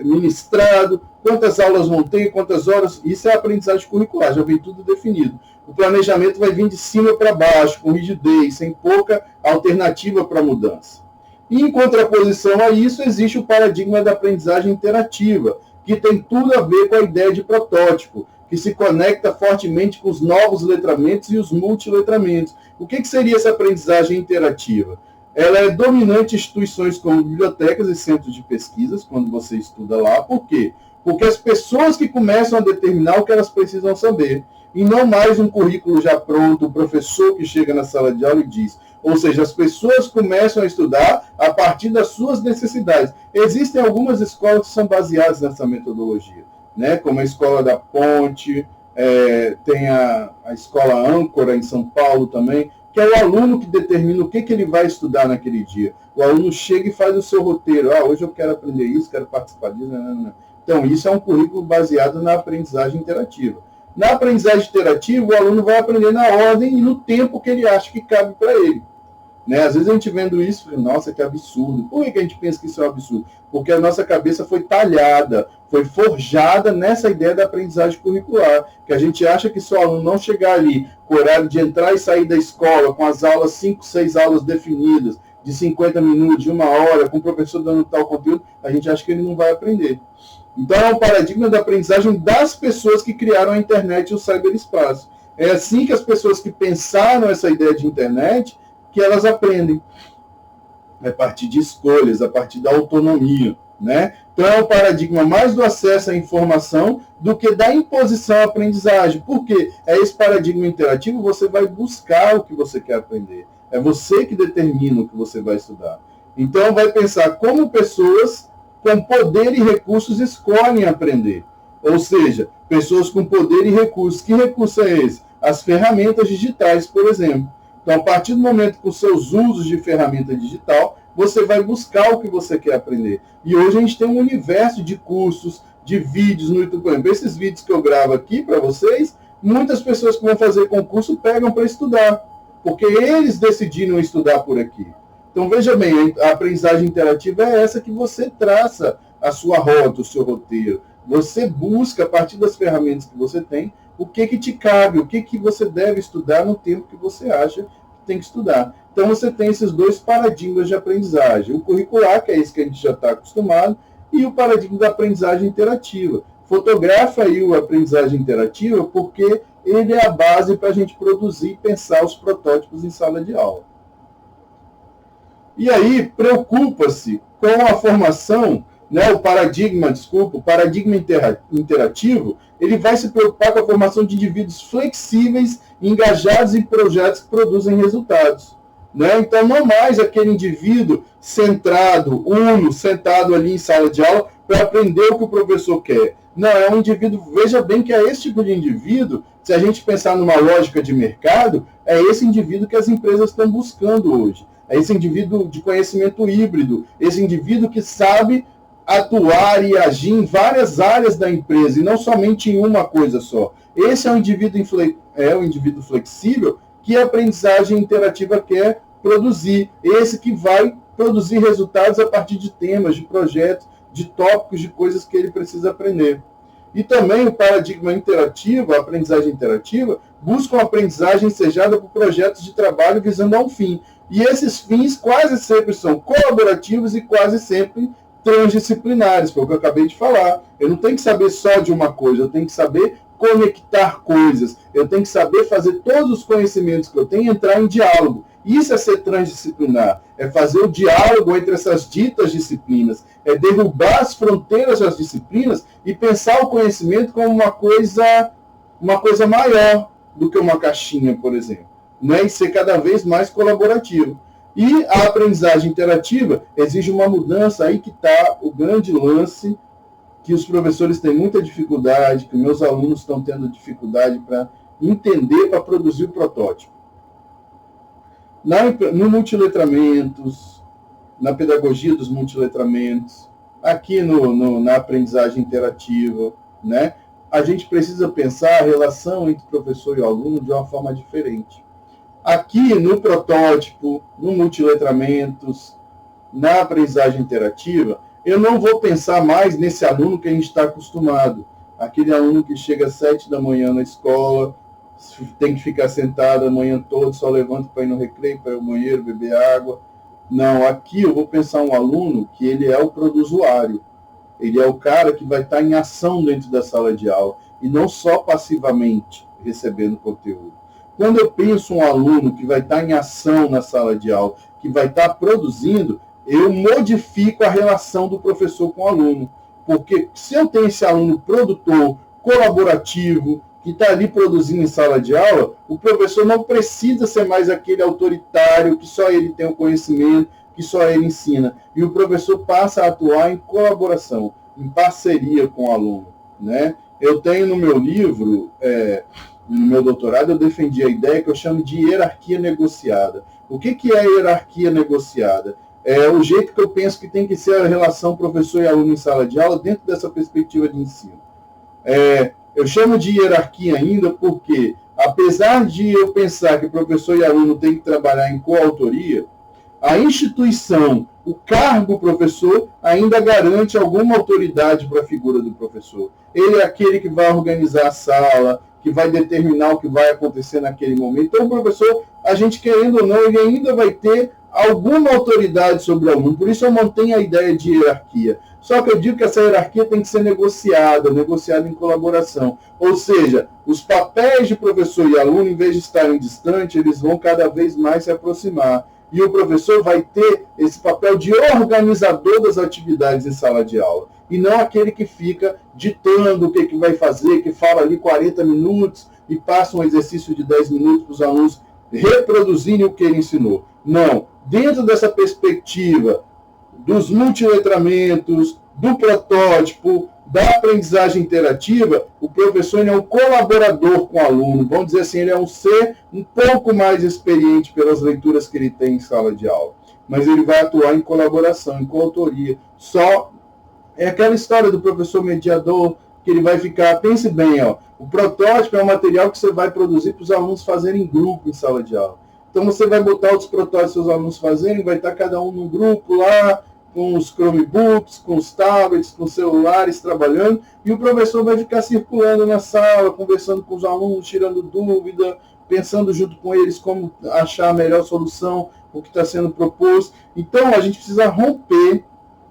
ministrado, quantas aulas vão ter, quantas horas. Isso é a aprendizagem curricular, já vem tudo definido. O planejamento vai vir de cima para baixo, com rigidez, sem pouca alternativa para mudança. E em contraposição a isso, existe o paradigma da aprendizagem interativa, que tem tudo a ver com a ideia de protótipo, que se conecta fortemente com os novos letramentos e os multiletramentos. O que seria essa aprendizagem interativa? Ela é dominante em instituições como bibliotecas e centros de pesquisas, quando você estuda lá. Por quê? Porque as pessoas que começam a determinar o que elas precisam saber, e não mais um currículo já pronto, o professor que chega na sala de aula e diz. Ou seja, as pessoas começam a estudar a partir das suas necessidades. Existem algumas escolas que são baseadas nessa metodologia, né? Como a Escola da Ponte, tem a Escola Âncora em São Paulo também, que é o aluno que determina o que ele vai estudar naquele dia. O aluno chega e faz o seu roteiro. Hoje eu quero aprender isso, quero participar disso. Não. Então, isso é um currículo baseado na aprendizagem interativa. Na aprendizagem interativa, o aluno vai aprender na ordem e no tempo que ele acha que cabe para ele. Né? Às vezes a gente vendo isso, nossa, que absurdo. Por que a gente pensa que isso é um absurdo? Porque a nossa cabeça foi talhada, foi forjada nessa ideia da aprendizagem curricular, que a gente acha que se o aluno não chegar ali com o horário de entrar e sair da escola, com as aulas, 5, 6 aulas definidas, de 50 minutos, de 1 hora, com o professor dando tal conteúdo, a gente acha que ele não vai aprender. Então é um paradigma da aprendizagem das pessoas que criaram a internet e o cyberespaço. É assim que as pessoas que pensaram essa ideia de internet, que elas aprendem. A partir de escolhas, a partir da autonomia. Né? Então é um paradigma mais do acesso à informação do que da imposição à aprendizagem. Por quê? É esse paradigma interativo, você vai buscar o que você quer aprender. É você que determina o que você vai estudar. Então vai pensar como pessoas com poder e recursos escolhem aprender. Ou seja, pessoas com poder e recursos. Que recurso é esse? As ferramentas digitais, por exemplo. Então, a partir do momento que os seus usos de ferramenta digital, você vai buscar o que você quer aprender. E hoje a gente tem um universo de cursos, de vídeos no YouTube. Por exemplo, esses vídeos que eu gravo aqui para vocês, muitas pessoas que vão fazer concurso pegam para estudar, porque eles decidiram estudar por aqui. Então, veja bem, a aprendizagem interativa é essa que você traça a sua rota, o seu roteiro. Você busca, a partir das ferramentas que você tem, o que te cabe, o que você deve estudar no tempo que você acha que tem que estudar. Então, você tem esses dois paradigmas de aprendizagem. O curricular, que é esse que a gente já está acostumado, e o paradigma da aprendizagem interativa. Fotografa aí a aprendizagem interativa porque ele é a base para a gente produzir e pensar os protótipos em sala de aula. E aí, preocupa-se com a formação, né, o paradigma interativo, ele vai se preocupar com a formação de indivíduos flexíveis, engajados em projetos que produzem resultados. Né? Então, não mais aquele indivíduo centrado, sentado ali em sala de aula para aprender o que o professor quer. Não, é um indivíduo, veja bem que é esse tipo de indivíduo, se a gente pensar numa lógica de mercado, é esse indivíduo que as empresas estão buscando hoje. É esse indivíduo de conhecimento híbrido, esse indivíduo que sabe atuar e agir em várias áreas da empresa, e não somente em uma coisa só. Esse é um indivíduo flexível que a aprendizagem interativa quer produzir. Esse que vai produzir resultados a partir de temas, de projetos, de tópicos, de coisas que ele precisa aprender. E também o paradigma interativo, a aprendizagem interativa, busca uma aprendizagem ensejada por projetos de trabalho visando a um fim. E esses fins quase sempre são colaborativos e quase sempre transdisciplinares, foi o que eu acabei de falar. Eu não tenho que saber só de uma coisa, eu tenho que saber conectar coisas, eu tenho que saber fazer todos os conhecimentos que eu tenho entrar em diálogo. Isso é ser transdisciplinar, é fazer o diálogo entre essas ditas disciplinas, é derrubar as fronteiras das disciplinas e pensar o conhecimento como uma coisa maior do que uma caixinha, por exemplo, né? E ser cada vez mais colaborativo. E a aprendizagem interativa exige uma mudança, aí que está o grande lance, que os professores têm muita dificuldade, que meus alunos estão tendo dificuldade para entender, para produzir o protótipo. No multiletramentos, na pedagogia dos multiletramentos, aqui na aprendizagem interativa, né, a gente precisa pensar a relação entre professor e aluno de uma forma diferente. Aqui no protótipo, no multiletramentos, na aprendizagem interativa, eu não vou pensar mais nesse aluno que a gente está acostumado. Aquele aluno que chega às 7 da manhã na escola, tem que ficar sentado a manhã toda, só levanta para ir no recreio, para ir ao banheiro, beber água. Não, aqui eu vou pensar um aluno que ele é o produsuário. Ele é o cara que vai estar em ação dentro da sala de aula, e não só passivamente recebendo conteúdo. Quando eu penso um aluno que vai estar em ação na sala de aula, que vai estar produzindo, eu modifico a relação do professor com o aluno. Porque se eu tenho esse aluno produtor, colaborativo, que está ali produzindo em sala de aula, o professor não precisa ser mais aquele autoritário, que só ele tem o conhecimento, que só ele ensina. E o professor passa a atuar em colaboração, em parceria com o aluno. Né? Eu tenho no meu livro, no meu doutorado, eu defendi a ideia que eu chamo de hierarquia negociada. O que é a hierarquia negociada? É o jeito que eu penso que tem que ser a relação professor e aluno em sala de aula dentro dessa perspectiva de ensino. Eu chamo de hierarquia ainda porque, apesar de eu pensar que professor e aluno têm que trabalhar em coautoria, a instituição, o cargo professor, ainda garante alguma autoridade para a figura do professor. Ele é aquele que vai organizar a sala, que vai determinar o que vai acontecer naquele momento. Então, o professor, a gente querendo ou não, ele ainda vai ter alguma autoridade sobre o aluno. Por isso eu mantenho a ideia de hierarquia. Só que eu digo que essa hierarquia tem que ser negociada em colaboração. Ou seja, os papéis de professor e aluno, em vez de estarem distantes, eles vão cada vez mais se aproximar. E o professor vai ter esse papel de organizador das atividades em sala de aula. E não aquele que fica ditando o que vai fazer, que fala ali 40 minutos e passa um exercício de 10 minutos para os alunos reproduzirem o que ele ensinou. Não. Dentro dessa perspectiva dos multiletramentos, do protótipo, da aprendizagem interativa, o professor ele é um colaborador com o aluno, vamos dizer assim, ele é um ser um pouco mais experiente pelas leituras que ele tem em sala de aula, mas ele vai atuar em colaboração, em coautoria. Só é aquela história do professor mediador, que ele vai ficar, pense bem, ó, o protótipo é um material que você vai produzir para os alunos fazerem em grupo em sala de aula. Então você vai botar outros protótipos para os alunos fazerem, vai estar cada um num grupo lá, com os Chromebooks, com os tablets, com os celulares trabalhando, e o professor vai ficar circulando na sala, conversando com os alunos, tirando dúvida, pensando junto com eles como achar a melhor solução, o que está sendo proposto. Então a gente precisa romper,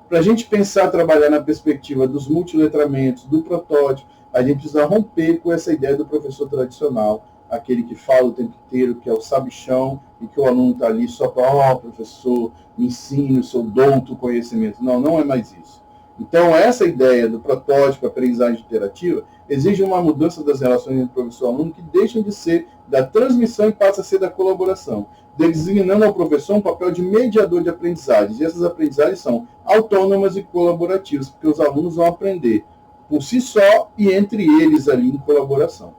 para a gente pensar, trabalhar na perspectiva dos multiletramentos, do protótipo, a gente precisa romper com essa ideia do professor tradicional, aquele que fala o tempo inteiro, que é o sabichão, e que o aluno está ali só para, professor, me ensine o seu douto conhecimento. Não, não é mais isso. Então, essa ideia do protótipo, aprendizagem interativa, exige uma mudança das relações entre professor e aluno, que deixam de ser da transmissão e passam a ser da colaboração, designando ao professor um papel de mediador de aprendizagens. E essas aprendizagens são autônomas e colaborativas, porque os alunos vão aprender por si só e entre eles ali em colaboração.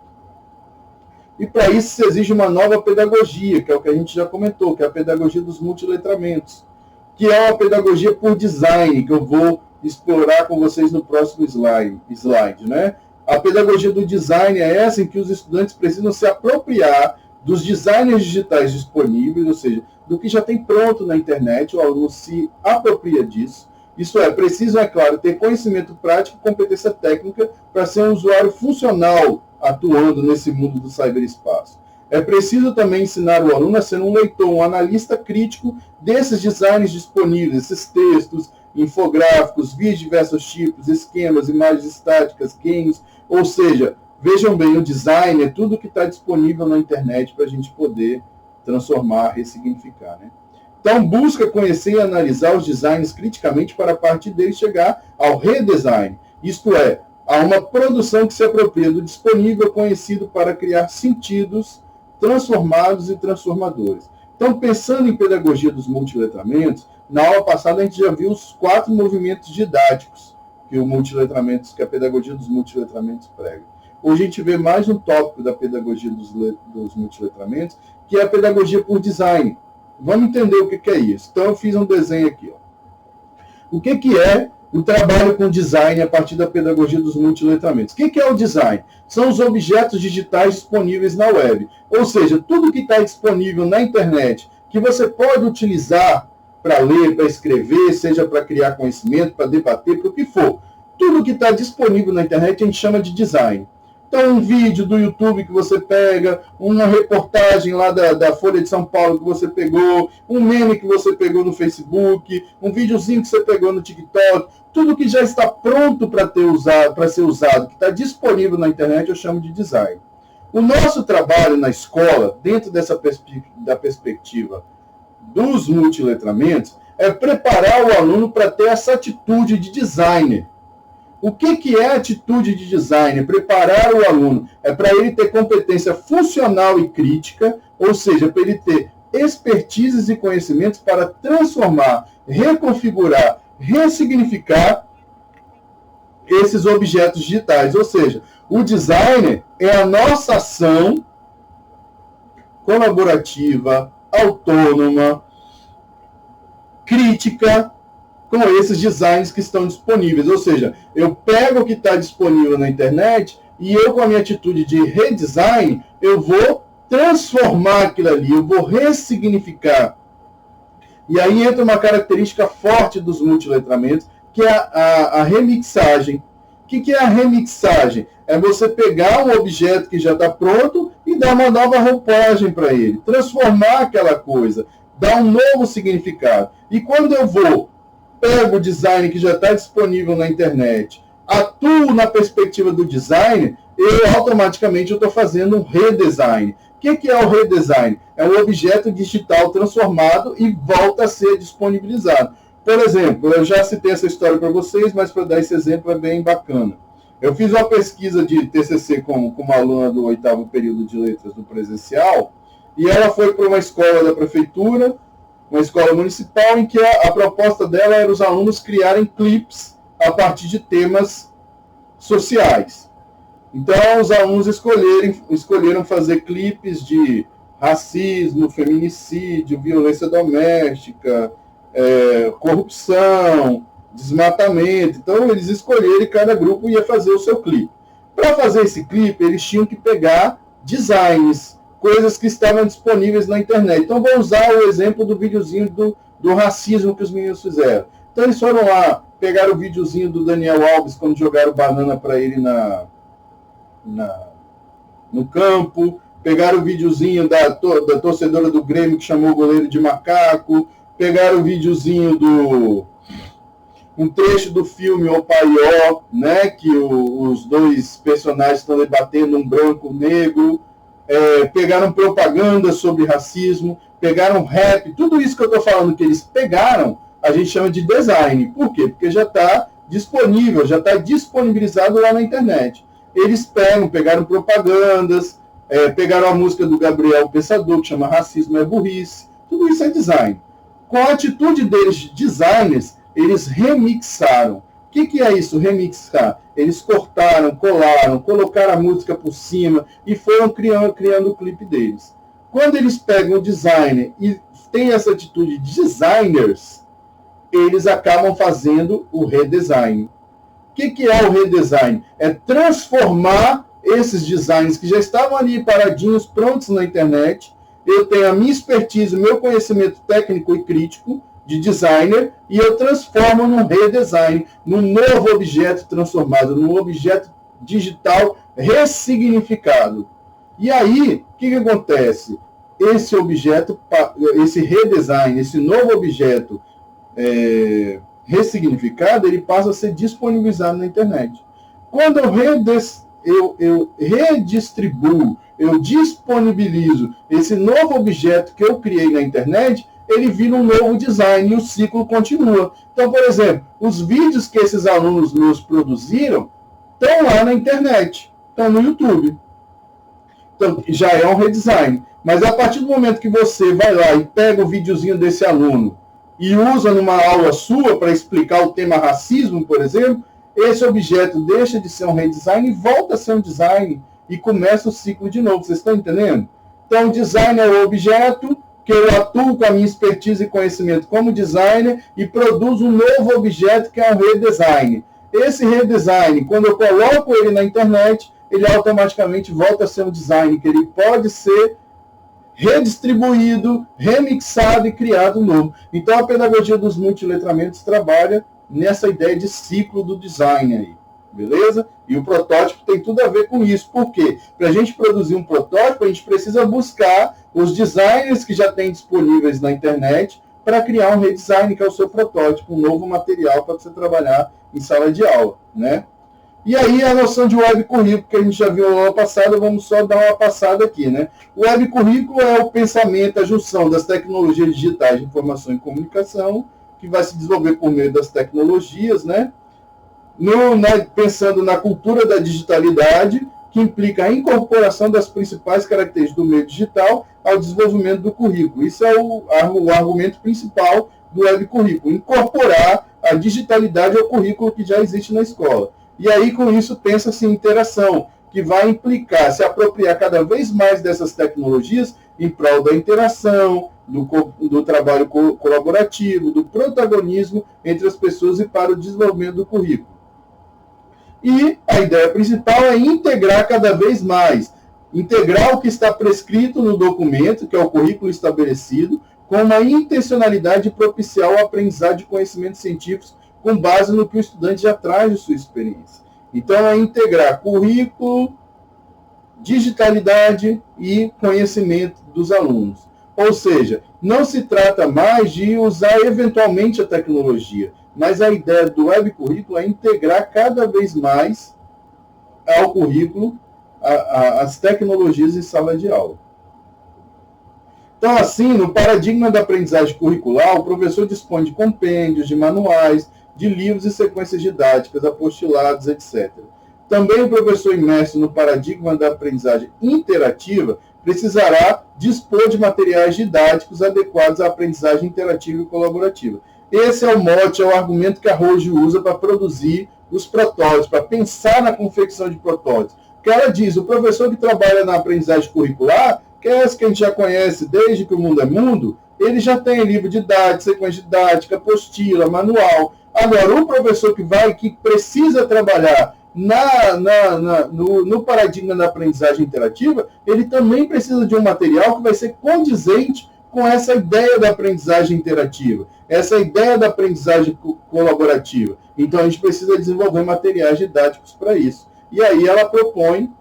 E para isso se exige uma nova pedagogia, que é o que a gente já comentou, que é a pedagogia dos multiletramentos, que é uma pedagogia por design, que eu vou explorar com vocês no próximo slide, né? A pedagogia do design é essa em que os estudantes precisam se apropriar dos designers digitais disponíveis, ou seja, do que já tem pronto na internet, o aluno se apropria disso. Isso é, preciso, é claro, ter conhecimento prático e competência técnica para ser um usuário funcional atuando nesse mundo do ciberespaço. É preciso também ensinar o aluno a ser um leitor, um analista crítico desses designs disponíveis, esses textos, infográficos, vídeos de diversos tipos, esquemas, imagens estáticas, games, ou seja, vejam bem, o design é tudo que está disponível na internet para a gente poder transformar, ressignificar, né? Então, busca conhecer e analisar os designs criticamente para a partir deles chegar ao redesign, isto é, a uma produção que se apropria do disponível conhecido para criar sentidos transformados e transformadores. Então, pensando em pedagogia dos multiletramentos, na aula passada a gente já viu os 4 movimentos didáticos que a pedagogia dos multiletramentos prega. Hoje a gente vê mais um tópico da pedagogia dos multiletramentos, que é a pedagogia por design. Vamos entender o que é isso. Então, eu fiz um desenho aqui. Ó. O que é o trabalho com design a partir da pedagogia dos multiletramentos? O que é o design? São os objetos digitais disponíveis na web. Ou seja, tudo que está disponível na internet, que você pode utilizar para ler, para escrever, seja para criar conhecimento, para debater, para o que for. Tudo que está disponível na internet a gente chama de design. Então, um vídeo do YouTube que você pega, uma reportagem lá da Folha de São Paulo que você pegou, um meme que você pegou no Facebook, um videozinho que você pegou no TikTok, tudo que já está pronto para ser usado, que está disponível na internet, eu chamo de design. O nosso trabalho na escola, dentro da perspectiva dos multiletramentos, é preparar o aluno para ter essa atitude de designer. O que é a atitude de design? Preparar o aluno. É para ele ter competência funcional e crítica, ou seja, para ele ter expertises e conhecimentos para transformar, reconfigurar, ressignificar esses objetos digitais. Ou seja, o designer é a nossa ação colaborativa, autônoma, crítica, com esses designs que estão disponíveis. Ou seja, eu pego o que está disponível na internet e eu, com a minha atitude de redesign, eu vou transformar aquilo ali, eu vou ressignificar. E aí entra uma característica forte dos multiletramentos, que é a remixagem. O que é a remixagem? É você pegar um objeto que já está pronto e dar uma nova roupagem para ele, transformar aquela coisa, dar um novo significado. E quando eu pego o design que já está disponível na internet, atuo na perspectiva do design, eu automaticamente estou fazendo um redesign. O que é o redesign? É um objeto digital transformado e volta a ser disponibilizado. Por exemplo, eu já citei essa história para vocês, mas para dar esse exemplo é bem bacana. Eu fiz uma pesquisa de TCC com uma aluna do 8º período de letras do presencial, e ela foi para uma escola da prefeitura, uma escola municipal, em que a proposta dela era os alunos criarem clipes a partir de temas sociais. Então, os alunos escolheram fazer clipes de racismo, feminicídio, violência doméstica, corrupção, desmatamento. Então, eles escolheram e cada grupo ia fazer o seu clipe. Para fazer esse clipe, eles tinham que pegar designs, coisas que estavam disponíveis na internet. Então, vou usar o exemplo do videozinho do racismo que os meninos fizeram. Então, eles foram lá, pegaram o videozinho do Daniel Alves, quando jogaram banana para ele no campo, pegaram o videozinho da torcedora do Grêmio que chamou o goleiro de macaco, pegaram o videozinho um trecho do filme O Paió, né, que os dois personagens estão debatendo, um branco e um negro, pegaram propaganda sobre racismo, pegaram rap, tudo isso que eu estou falando que eles pegaram, a gente chama de design. Por quê? Porque já está disponível, já está disponibilizado lá na internet. Eles pegaram propagandas, pegaram a música do Gabriel Pensador, que chama Racismo é Burrice, tudo isso é design. Com a atitude deles de designers, eles remixaram. O que é isso, remixar? Eles cortaram, colaram, colocaram a música por cima e foram criando o clipe deles. Quando eles pegam o designer e têm essa atitude de designers, eles acabam fazendo o redesign. O que é o redesign? É transformar esses designs que já estavam ali paradinhos, prontos na internet. Eu tenho a minha expertise, meu conhecimento técnico e crítico de designer, e eu transformo num redesign, num novo objeto transformado, num objeto digital ressignificado. E aí, o que acontece? Esse objeto, esse redesign, esse novo objeto ressignificado, ele passa a ser disponibilizado na internet. Quando eu redistribuo, eu disponibilizo esse novo objeto que eu criei na internet, ele vira um novo design e o ciclo continua. Então, por exemplo, os vídeos que esses alunos meus produziram estão lá na internet, estão no YouTube. Então, já é um redesign. Mas a partir do momento que você vai lá e pega o videozinho desse aluno e usa numa aula sua para explicar o tema racismo, por exemplo, esse objeto deixa de ser um redesign e volta a ser um design e começa o ciclo de novo. Vocês estão entendendo? Então, o design é o objeto que eu atuo com a minha expertise e conhecimento como designer e produzo um novo objeto que é um redesign. Esse redesign, quando eu coloco ele na internet, ele automaticamente volta a ser um design, que ele pode ser redistribuído, remixado e criado novo. Então, a pedagogia dos multiletramentos trabalha nessa ideia de ciclo do design aí, beleza? E o protótipo tem tudo a ver com isso. Por quê? Para a gente produzir um protótipo, a gente precisa buscar os designers que já tem disponíveis na internet para criar um redesign, que é o seu protótipo, um novo material para você trabalhar em sala de aula, né? E aí a noção de web currículo, que a gente já viu na aula passada, vamos só dar uma passada aqui, né? O web currículo é o pensamento, a junção das tecnologias digitais de informação e comunicação, que vai se desenvolver por meio das tecnologias, né? Pensando na cultura da digitalidade, que implica a incorporação das principais características do meio digital ao desenvolvimento do currículo. Isso é o argumento principal do web currículo, incorporar a digitalidade ao currículo que já existe na escola. E aí, com isso, pensa-se em interação, que vai implicar se apropriar cada vez mais dessas tecnologias em prol da interação, do trabalho colaborativo, do protagonismo entre as pessoas e para o desenvolvimento do currículo. E a ideia principal é integrar cada vez mais, integrar o que está prescrito no documento, que é o currículo estabelecido, com uma intencionalidade de propiciar o aprendizado de conhecimentos científicos com base no que o estudante já traz de sua experiência. Então, é integrar currículo, digitalidade e conhecimento dos alunos. Ou seja, não se trata mais de usar eventualmente a tecnologia, mas a ideia do web currículo é integrar cada vez mais ao currículo as tecnologias em sala de aula. Então, assim, no paradigma da aprendizagem curricular, o professor dispõe de compêndios, de manuais, de livros e sequências didáticas, apostilados, etc. Também o professor imerso no paradigma da aprendizagem interativa precisará dispor de materiais didáticos adequados à aprendizagem interativa e colaborativa. Esse é o mote, é o argumento que a Roge usa para produzir os protótipos, para pensar na confecção de protótipos. Porque ela diz, o professor que trabalha na aprendizagem curricular, que é essa que a gente já conhece desde que o mundo é mundo, ele já tem livro didático, sequência didática, apostila, manual. Agora, o professor que precisa trabalhar no paradigma da aprendizagem interativa, ele também precisa de um material que vai ser condizente com essa ideia da aprendizagem interativa, essa ideia da aprendizagem colaborativa. Então, a gente precisa desenvolver materiais didáticos para isso. E aí ela propõe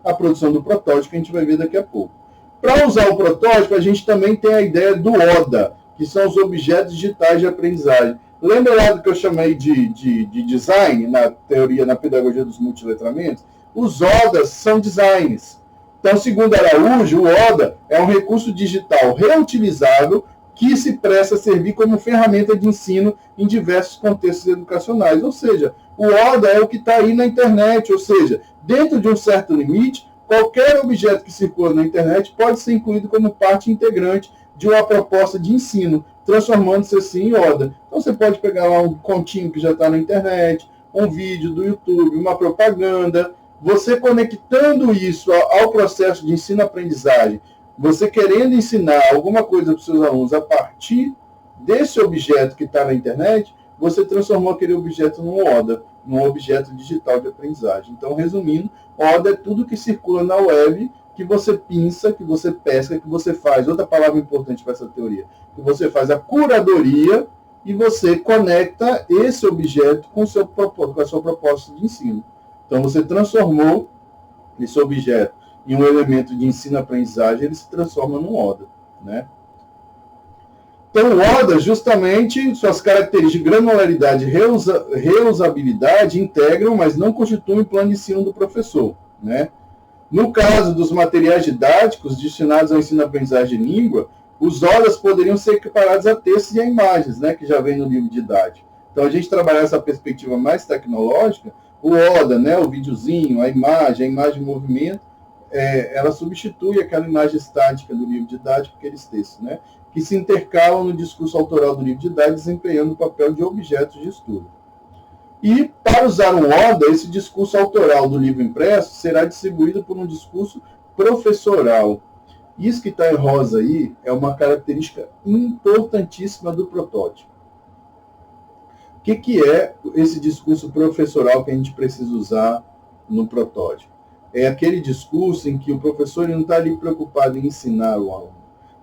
a produção do protótipo, que a gente vai ver daqui a pouco. Para usar o protótipo, a gente também tem a ideia do ODA, que são os objetos digitais de aprendizagem. Lembra lá do que eu chamei de design, na teoria, na pedagogia dos multiletramentos? Os ODAs são designs. Então, segundo Araújo, o ODA é um recurso digital reutilizável que se presta a servir como ferramenta de ensino em diversos contextos educacionais. Ou seja, o ODA é o que está aí na internet, ou seja, dentro de um certo limite, qualquer objeto que circula na internet pode ser incluído como parte integrante de uma proposta de ensino, transformando-se assim em ODA. Então você pode pegar lá um continho que já está na internet, um vídeo do YouTube, uma propaganda, você conectando isso ao processo de ensino-aprendizagem, você querendo ensinar alguma coisa para os seus alunos a partir desse objeto que está na internet, você transformou aquele objeto num ODA, num objeto digital de aprendizagem. Então, resumindo, ODA é tudo que circula na web, que você pinça, que você pesca, que você faz. Outra palavra importante para essa teoria, que você faz a curadoria e você conecta esse objeto com a sua proposta de ensino. Então, você transformou esse objeto em um elemento de ensino-aprendizagem, ele se transforma num ODA, né? Então, o ODA, justamente, suas características de granularidade e reusabilidade integram, mas não constituem o plano de ensino do professor, né? No caso dos materiais didáticos destinados ao ensino-aprendizagem de língua, os ODAs poderiam ser equiparados a textos e a imagens, né, que já vem no livro didático. Então, a gente trabalhar essa perspectiva mais tecnológica, o ODA, né, o videozinho, a imagem em movimento, ela substitui aquela imagem estática do livro didático, aqueles textos, né, que se intercalam no discurso autoral do livro didático, desempenhando o papel de objetos de estudo. E, para usar um ODA, esse discurso autoral do livro impresso será distribuído por um discurso professoral. Isso que está em rosa aí é uma característica importantíssima do protótipo. O que é esse discurso professoral que a gente precisa usar no protótipo? É aquele discurso em que o professor não está ali preocupado em ensinar o aluno,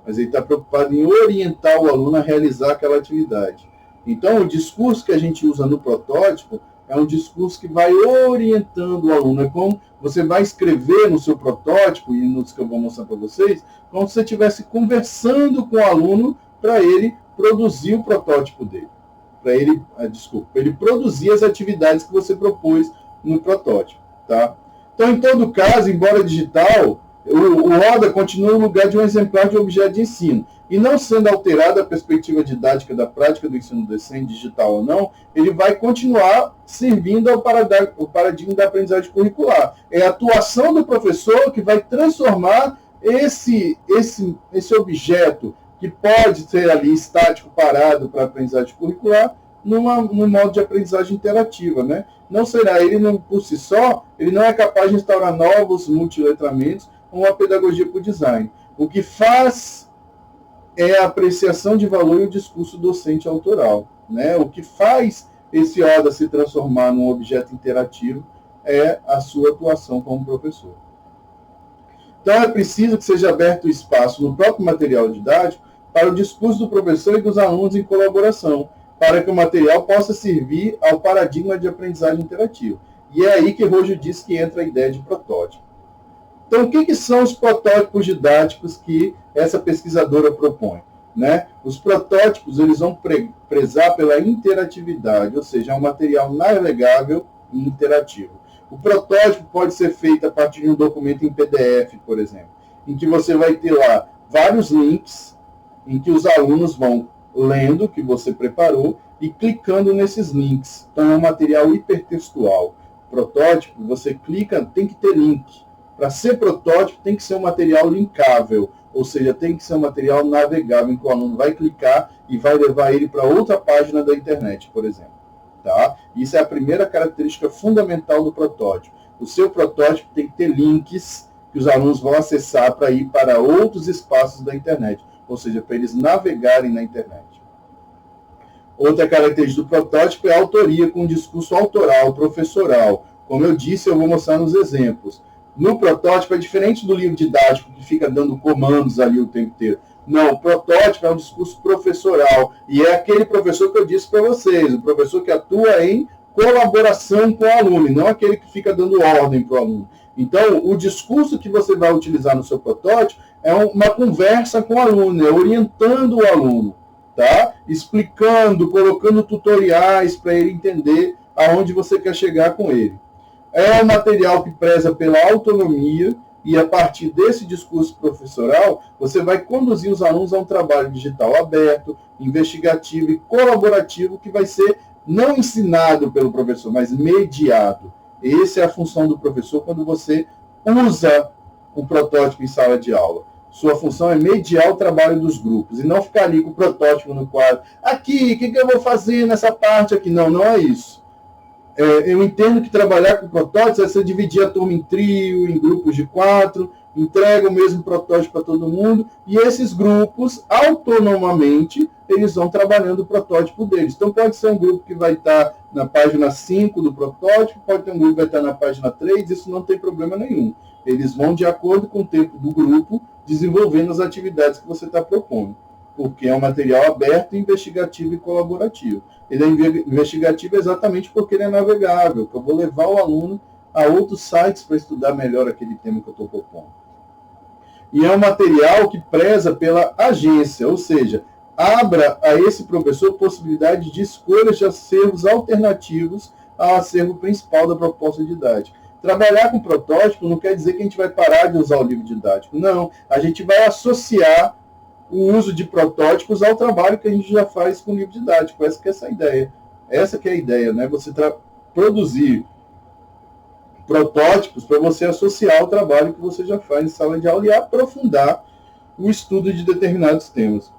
mas ele está preocupado em orientar o aluno a realizar aquela atividade. Então, o discurso que a gente usa no protótipo é um discurso que vai orientando o aluno. É como você vai escrever no seu protótipo, e nos que eu vou mostrar para vocês, como se você estivesse conversando com o aluno para ele produzir o protótipo dele. Para ele, ele produzir as atividades que você propôs no protótipo. Tá? Então, em todo caso, embora digital, o ODA continua no lugar de um exemplar de objeto de ensino. E não sendo alterada a perspectiva didática da prática do ensino docente, digital ou não, ele vai continuar servindo ao paradigma da aprendizagem curricular. É a atuação do professor que vai transformar esse objeto, que pode ser ali estático, parado para a aprendizagem curricular, num modo de aprendizagem interativa, né? Não será, ele não, por si só, ele não é capaz de instaurar novos multiletramentos com uma pedagogia por design. O que faz é a apreciação de valor e o discurso docente autoral, né? O que faz esse ODA se transformar num objeto interativo é a sua atuação como professor. Então, é preciso que seja aberto o espaço no próprio material didático para o discurso do professor e dos alunos em colaboração, para que o material possa servir ao paradigma de aprendizagem interativa. E é aí que Rojo diz que entra a ideia de protótipo. Então, o que são os protótipos didáticos que essa pesquisadora propõe? Né? Os protótipos eles vão prezar pela interatividade, ou seja, é um material navegável e interativo. O protótipo pode ser feito a partir de um documento em PDF, por exemplo, em que você vai ter lá vários links, em que os alunos vão lendo o que você preparou e clicando nesses links. Então, é um material hipertextual. Protótipo, você clica, tem que ter link. Para ser protótipo, tem que ser um material linkável, ou seja, tem que ser um material navegável, em que o aluno vai clicar e vai levar ele para outra página da internet, por exemplo. Tá? Isso é a primeira característica fundamental do protótipo. O seu protótipo tem que ter links que os alunos vão acessar para ir para outros espaços da internet, ou seja, para eles navegarem na internet. Outra característica do protótipo é a autoria com discurso autoral, professoral. Como eu disse, eu vou mostrar nos exemplos. No protótipo é diferente do livro didático, que fica dando comandos ali o tempo inteiro. Não, o protótipo é um discurso professoral, e é aquele professor que eu disse para vocês, o professor que atua em colaboração com o aluno, e não aquele que fica dando ordem para o aluno. Então, o discurso que você vai utilizar no seu protótipo é uma conversa com o aluno, é orientando o aluno, tá? Explicando, colocando tutoriais para ele entender aonde você quer chegar com ele. É um material que preza pela autonomia, e a partir desse discurso professoral, você vai conduzir os alunos a um trabalho digital aberto, investigativo e colaborativo, que vai ser não ensinado pelo professor, mas mediado. Essa é a função do professor quando você usa o protótipo em sala de aula. Sua função é mediar o trabalho dos grupos e não ficar ali com o protótipo no quadro. Aqui, o que eu vou fazer nessa parte aqui? Não, não é isso. Eu entendo que trabalhar com protótipos é você dividir a turma em trio, em grupos de 4, entrega o mesmo protótipo para todo mundo, e esses grupos, autonomamente, eles vão trabalhando o protótipo deles. Então, pode ser um grupo que vai estar na página 5 do protótipo, pode ter um grupo que vai estar na página 3, isso não tem problema nenhum. Eles vão, de acordo com o tempo do grupo, desenvolvendo as atividades que você está propondo, porque é um material aberto, investigativo e colaborativo. Ele é investigativo exatamente porque ele é navegável, que eu vou levar o aluno a outros sites para estudar melhor aquele tema que eu estou propondo. E é um material que preza pela agência, ou seja, abra a esse professor possibilidade de escolhas de acervos alternativos ao acervo principal da proposta didática. Trabalhar com protótipo não quer dizer que a gente vai parar de usar o livro didático. Não, a gente vai associar o uso de protótipos ao trabalho que a gente já faz com o livro didático. Essa que é a ideia. Essa que é a ideia, né? Você produzir protótipos para você associar ao trabalho que você já faz em sala de aula e aprofundar o estudo de determinados temas.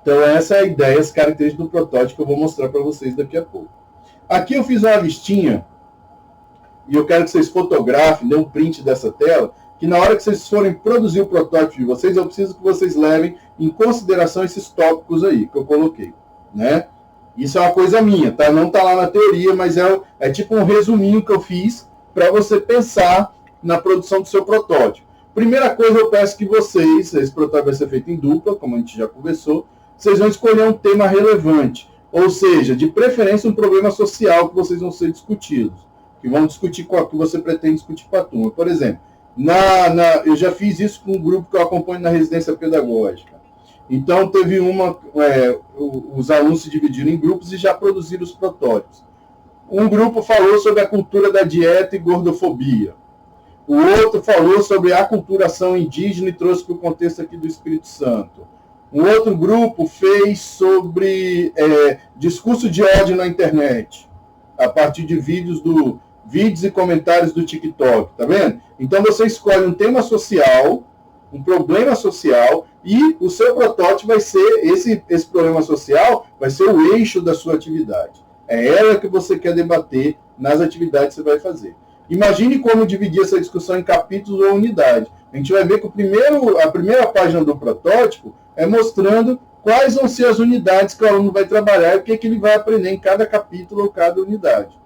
Então, essa é a ideia, as características do protótipo que eu vou mostrar para vocês daqui a pouco. Aqui eu fiz uma listinha, e eu quero que vocês fotografem, dê um print dessa tela, que na hora que vocês forem produzir o protótipo de vocês, eu preciso que vocês levem em consideração esses tópicos aí, que eu coloquei, né? Isso é uma coisa minha, tá? Não está lá na teoria, mas é tipo um resuminho que eu fiz para você pensar na produção do seu protótipo. Primeira coisa, eu peço que vocês, esse protótipo vai ser feito em dupla, como a gente já conversou, vocês vão escolher um tema relevante, ou seja, de preferência um problema social que vocês vão ser discutidos, que vão discutir com o que você pretende discutir com a turma. Por exemplo, eu já fiz isso com um grupo que eu acompanho na residência pedagógica. Então, teve os alunos se dividiram em grupos e já produziram os protótipos. Um grupo falou sobre a cultura da dieta e gordofobia. O outro falou sobre a aculturação indígena e trouxe para o contexto aqui do Espírito Santo. Um outro grupo fez sobre discurso de ódio na internet, a partir de vídeos e comentários do TikTok, tá vendo? Então, você escolhe um tema social, um problema social, e o seu protótipo vai ser, esse problema social vai ser o eixo da sua atividade. É ela que você quer debater nas atividades que você vai fazer. Imagine como dividir essa discussão em capítulos ou unidades. A gente vai ver que a primeira página do protótipo é mostrando quais vão ser as unidades que o aluno vai trabalhar e o que ele vai aprender em cada capítulo ou cada unidade.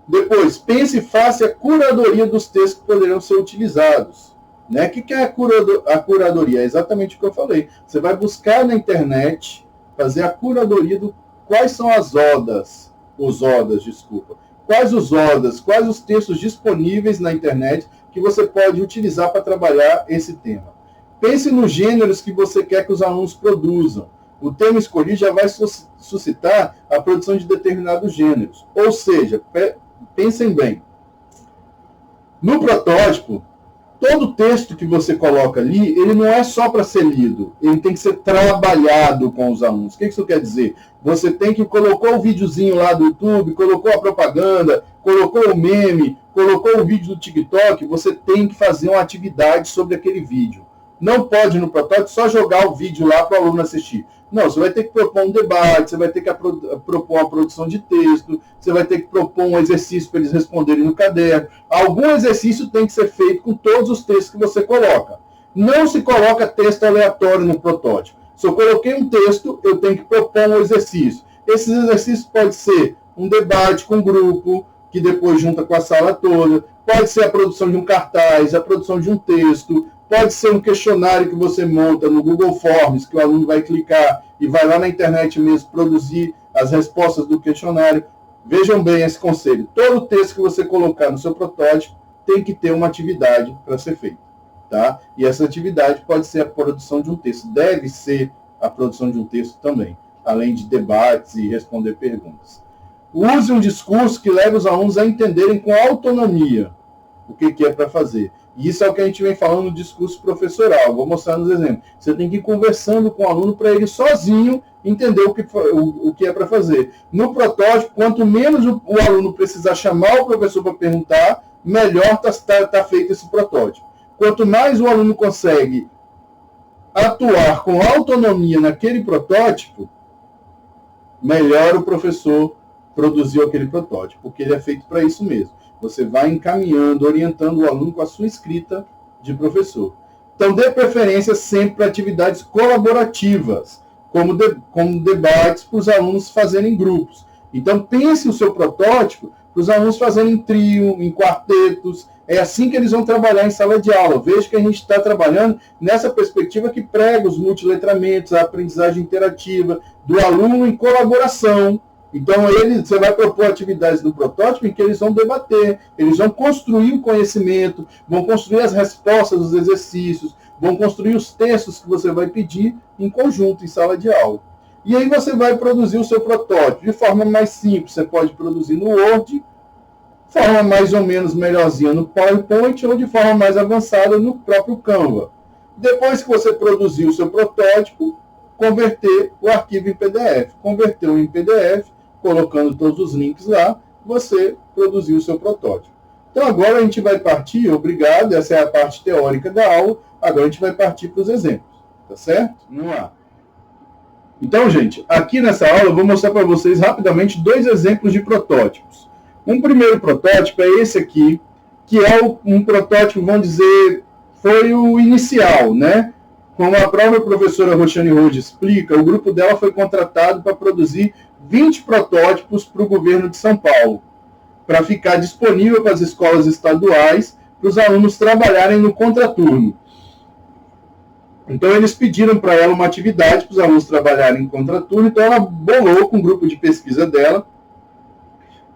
Depois, pense e faça a curadoria dos textos que poderão ser utilizados. Né? O que é a curadoria? É exatamente o que eu falei. Você vai buscar na internet, fazer a curadoria do quais são as odas, quais os odas, quais os textos disponíveis na internet que você pode utilizar para trabalhar esse tema. Pense nos gêneros que você quer que os alunos produzam. O tema escolhido já vai suscitar a produção de determinados gêneros. Ou seja, pensem bem. No protótipo, todo texto que você coloca ali, ele não é só para ser lido, ele tem que ser trabalhado com os alunos. O que isso quer dizer? Você tem que colocou o videozinho lá do YouTube, colocou a propaganda, colocou o meme, colocou o vídeo do TikTok, você tem que fazer uma atividade sobre aquele vídeo. não pode no protótipo só jogar o vídeo lá para o aluno assistir. Não, você vai ter que propor um debate, você vai ter que propor uma produção de texto, você vai ter que propor um exercício para eles responderem no caderno. Algum exercício tem que ser feito com todos os textos que você coloca. Não se coloca texto aleatório no protótipo. Se eu coloquei um texto, eu tenho que propor um exercício. Esses exercícios podem ser um debate com o grupo, que depois junta com a sala toda, pode ser a produção de um cartaz, a produção de um texto, pode ser um questionário que você monta no Google Forms, que o aluno vai clicar e vai lá na internet mesmo produzir as respostas do questionário. Vejam bem esse conselho. Todo texto que você colocar no seu protótipo tem que ter uma atividade para ser feita. Tá? E essa atividade pode ser a produção de um texto. Deve ser a produção de um texto também, além de debates e responder perguntas. Use um discurso que leve os alunos a entenderem com autonomia o que é para fazer. E isso é o que a gente vem falando no discurso professoral. Vou mostrar nos exemplos. Você tem que ir conversando com o aluno para ele sozinho entender o que é para fazer. No protótipo, quanto menos o aluno precisar chamar o professor para perguntar, melhor tá feito esse protótipo. Quanto mais o aluno consegue atuar com autonomia naquele protótipo, melhor o professor produziu aquele protótipo, porque ele é feito para isso mesmo. Você vai encaminhando, orientando o aluno com a sua escrita de professor. Então, dê preferência sempre para atividades colaborativas, como debates para os alunos fazerem em grupos. Então, pense o seu protótipo para os alunos fazerem em trio, em quartetos. É assim que eles vão trabalhar em sala de aula. Veja que a gente está trabalhando nessa perspectiva que prega os multiletramentos, a aprendizagem interativa do aluno em colaboração. Então, você vai propor atividades no protótipo em que eles vão debater, eles vão construir o conhecimento, vão construir as respostas dos exercícios, vão construir os textos que você vai pedir em conjunto, em sala de aula. E aí você vai produzir o seu protótipo de forma mais simples. Você pode produzir no Word, de forma mais ou menos melhorzinha no PowerPoint ou de forma mais avançada no próprio Canva. Depois que você produzir o seu protótipo, converter o arquivo em PDF. Converteu em PDF, colocando todos os links lá, você produziu o seu protótipo. Então agora a gente vai partir, obrigado, essa é a parte teórica da aula, agora a gente vai partir para os exemplos, tá certo? Vamos lá. Então, gente, aqui nessa aula eu vou mostrar para vocês rapidamente 2 exemplos de protótipos. Um primeiro protótipo é esse aqui, que é um protótipo, vamos dizer, foi o inicial, né? Como a própria professora Roxane Rode explica, o grupo dela foi contratado para produzir 20 protótipos para o governo de São Paulo, para ficar disponível para as escolas estaduais, para os alunos trabalharem no contraturno. Então, eles pediram para ela uma atividade para os alunos trabalharem em contraturno, então ela bolou com o grupo de pesquisa dela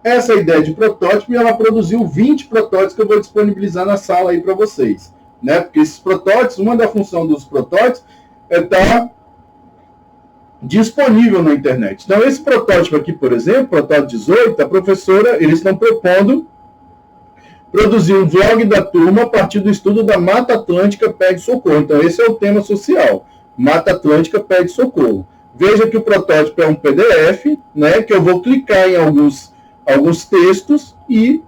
essa ideia de protótipo e ela produziu 20 protótipos que eu vou disponibilizar na sala aí para vocês. Né? Porque esses protótipos, uma da função dos protótipos é estar disponível na internet. Então, esse protótipo aqui, por exemplo, protótipo 18, a professora, eles estão propondo produzir um vlog da turma a partir do estudo da Mata Atlântica Pede Socorro. Então, esse é o tema social. Mata Atlântica Pede Socorro. Veja que o protótipo é um PDF, né, que eu vou clicar em alguns textos e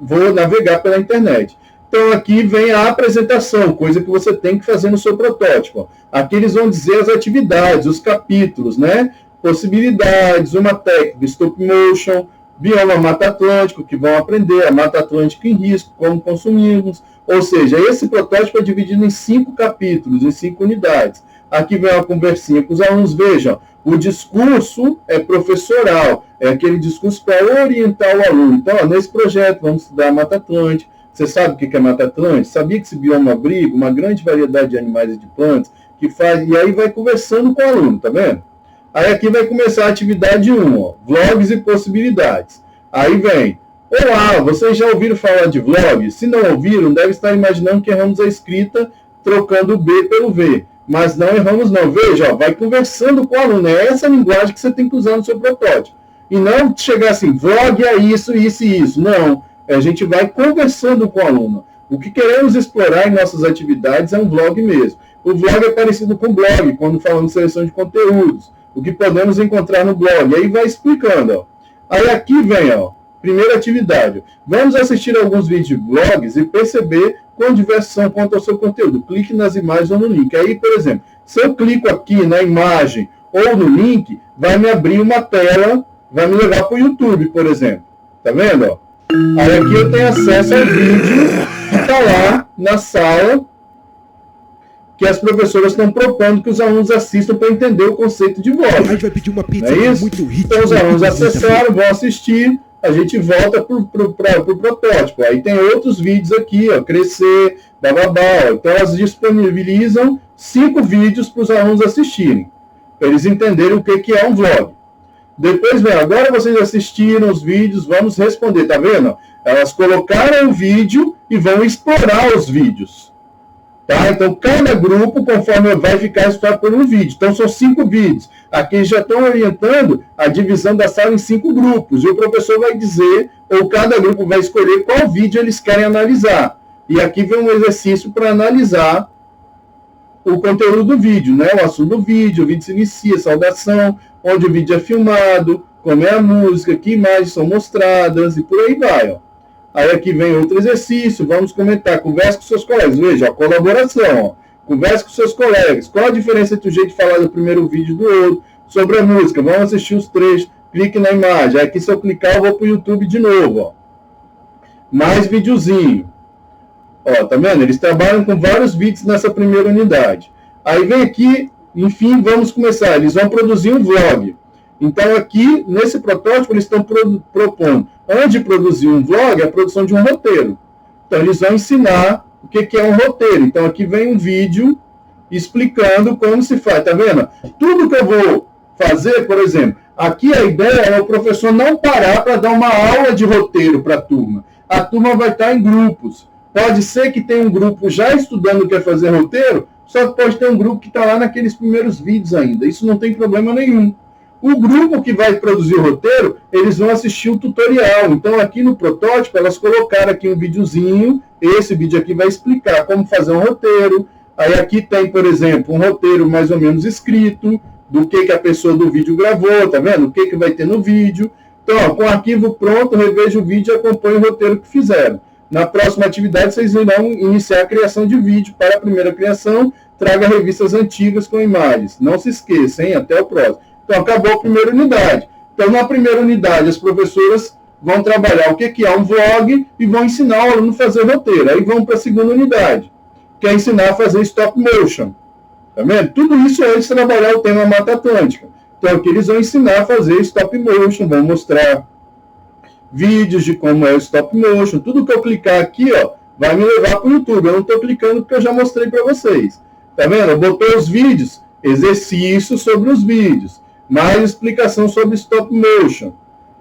vou navegar pela internet. Então, aqui vem a apresentação, coisa que você tem que fazer no seu protótipo. Aqui eles vão dizer as atividades, os capítulos, né? Possibilidades, uma técnica, stop motion, bioma Mata Atlântico, que vão aprender, a Mata Atlântica em risco, como consumimos. Ou seja, esse protótipo é dividido em 5 capítulos, em 5 unidades. Aqui vem uma conversinha com os alunos. Vejam, o discurso é professoral, é aquele discurso para orientar o aluno. Então, nesse projeto, vamos estudar a Mata Atlântica. Você sabe o que é Mata Atlântica? Sabia que esse bioma abriga uma grande variedade de animais e de plantas, e aí vai conversando com o aluno, tá vendo? Aí aqui vai começar a atividade 1, ó, vlogs e possibilidades. Aí vem, olá, vocês já ouviram falar de vlogs? Se não ouviram, deve estar imaginando que erramos a escrita trocando o B pelo V. Mas não erramos não. Veja, ó, vai conversando com o aluno. É essa linguagem que você tem que usar no seu protótipo. E não chegar assim, vlog é isso, isso e isso. Não. A gente vai conversando com o aluno. O que queremos explorar em nossas atividades é um vlog mesmo. O vlog é parecido com o blog, quando falamos de seleção de conteúdos. O que podemos encontrar no blog. Aí vai explicando. Ó. Aí aqui vem, ó, primeira atividade. Vamos assistir alguns vídeos de vlogs e perceber tom de versão quanto ao seu conteúdo. Clique nas imagens ou no link. Aí, por exemplo, se eu clico aqui na imagem ou no link, vai me abrir uma tela, vai me levar para o YouTube, por exemplo. Tá vendo? Ó? Aí aqui eu tenho acesso ao vídeo que está lá na sala, que as professoras estão propondo que os alunos assistam para entender o conceito de voz. A gente vai pedir uma pizza muito então os alunos acessaram, vão assistir, a gente volta para o protótipo. Aí tem outros vídeos aqui, ó, crescer, bababá. Então elas disponibilizam 5 vídeos para os alunos assistirem, para eles entenderem o que é um vlog. Depois, vem, agora vocês assistiram os vídeos, vamos responder, tá vendo? Elas colocaram o vídeo e vão explorar os vídeos. Tá? Então, cada grupo, conforme vai ficar explorado por um vídeo. Então, são 5 vídeos. Aqui já estão orientando a divisão da sala em 5 grupos. E o professor vai dizer, ou cada grupo vai escolher qual vídeo eles querem analisar. E aqui vem um exercício para analisar o conteúdo do vídeo, né? O assunto do vídeo, o vídeo se inicia, saudação, onde o vídeo é filmado, como é a música, que imagens são mostradas e por aí vai, ó. Aí aqui vem outro exercício, vamos comentar, converse com seus colegas, veja, ó, colaboração, ó. Converse com seus colegas, qual a diferença entre o jeito de falar do primeiro vídeo e do outro, sobre a música, vamos assistir os trechos, clique na imagem, aqui se eu clicar eu vou para o YouTube de novo, ó. Mais videozinho. Ó, tá vendo? Eles trabalham com vários vídeos nessa primeira unidade. Aí vem aqui, enfim, vamos começar. Eles vão produzir um vlog. Então, aqui, nesse protótipo, eles estão propondo, antes de produzir um vlog, a produção de um roteiro. Então, eles vão ensinar o que é um roteiro. Então, aqui vem um vídeo explicando como se faz. Tá vendo? Tudo que eu vou fazer, por exemplo, aqui a ideia é o professor não parar para dar uma aula de roteiro para a turma. A turma vai estar em grupos. Pode ser que tenha um grupo já estudando o que é fazer roteiro, só que pode ter um grupo que está lá naqueles primeiros vídeos ainda. Isso não tem problema nenhum. O grupo que vai produzir o roteiro, eles vão assistir o tutorial. Então, aqui no protótipo, elas colocaram aqui um videozinho. Esse vídeo aqui vai explicar como fazer um roteiro. Aí aqui tem, por exemplo, um roteiro mais ou menos escrito, do que a pessoa do vídeo gravou, tá vendo? O que vai ter no vídeo. Então, ó, com o arquivo pronto, reveja o vídeo e acompanhe o roteiro que fizeram. Na próxima atividade, vocês irão iniciar a criação de vídeo. Para a primeira criação, traga revistas antigas com imagens. Não se esqueça, hein? Até o próximo. Então, acabou a primeira unidade. Então, na primeira unidade, as professoras vão trabalhar o que é um vlog e vão ensinar o aluno a fazer roteiro. Aí vão para a segunda unidade, que é ensinar a fazer stop motion. Tá vendo? Tudo isso é eles trabalhar o tema Mata Atlântica. Então, aqui eles vão ensinar a fazer stop motion, vão mostrar vídeos de como é o stop motion. Tudo que eu clicar aqui, ó, vai me levar para o YouTube. Eu não estou clicando porque eu já mostrei para vocês. Tá vendo? Eu botei os vídeos, exercícios sobre os vídeos, mais explicação sobre stop motion.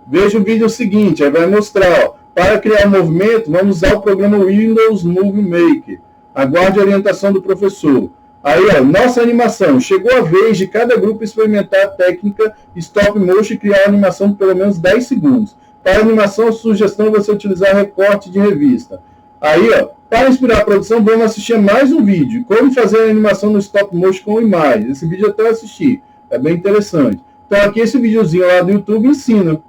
Veja o vídeo seguinte, aí vai mostrar, ó, para criar movimento, vamos usar o programa Windows Movie Maker. Aguarde a orientação do professor. Aí, ó, nossa animação. Chegou a vez de cada grupo experimentar a técnica stop motion e criar a animação por pelo menos 10 segundos. Para animação, a sugestão é você utilizar recorte de revista. Aí, ó, para inspirar a produção, vamos assistir mais um vídeo. Como fazer a animação no stop motion com imagens. Esse vídeo até eu assisti. É bem interessante. Então, aqui esse videozinho lá do YouTube ensina.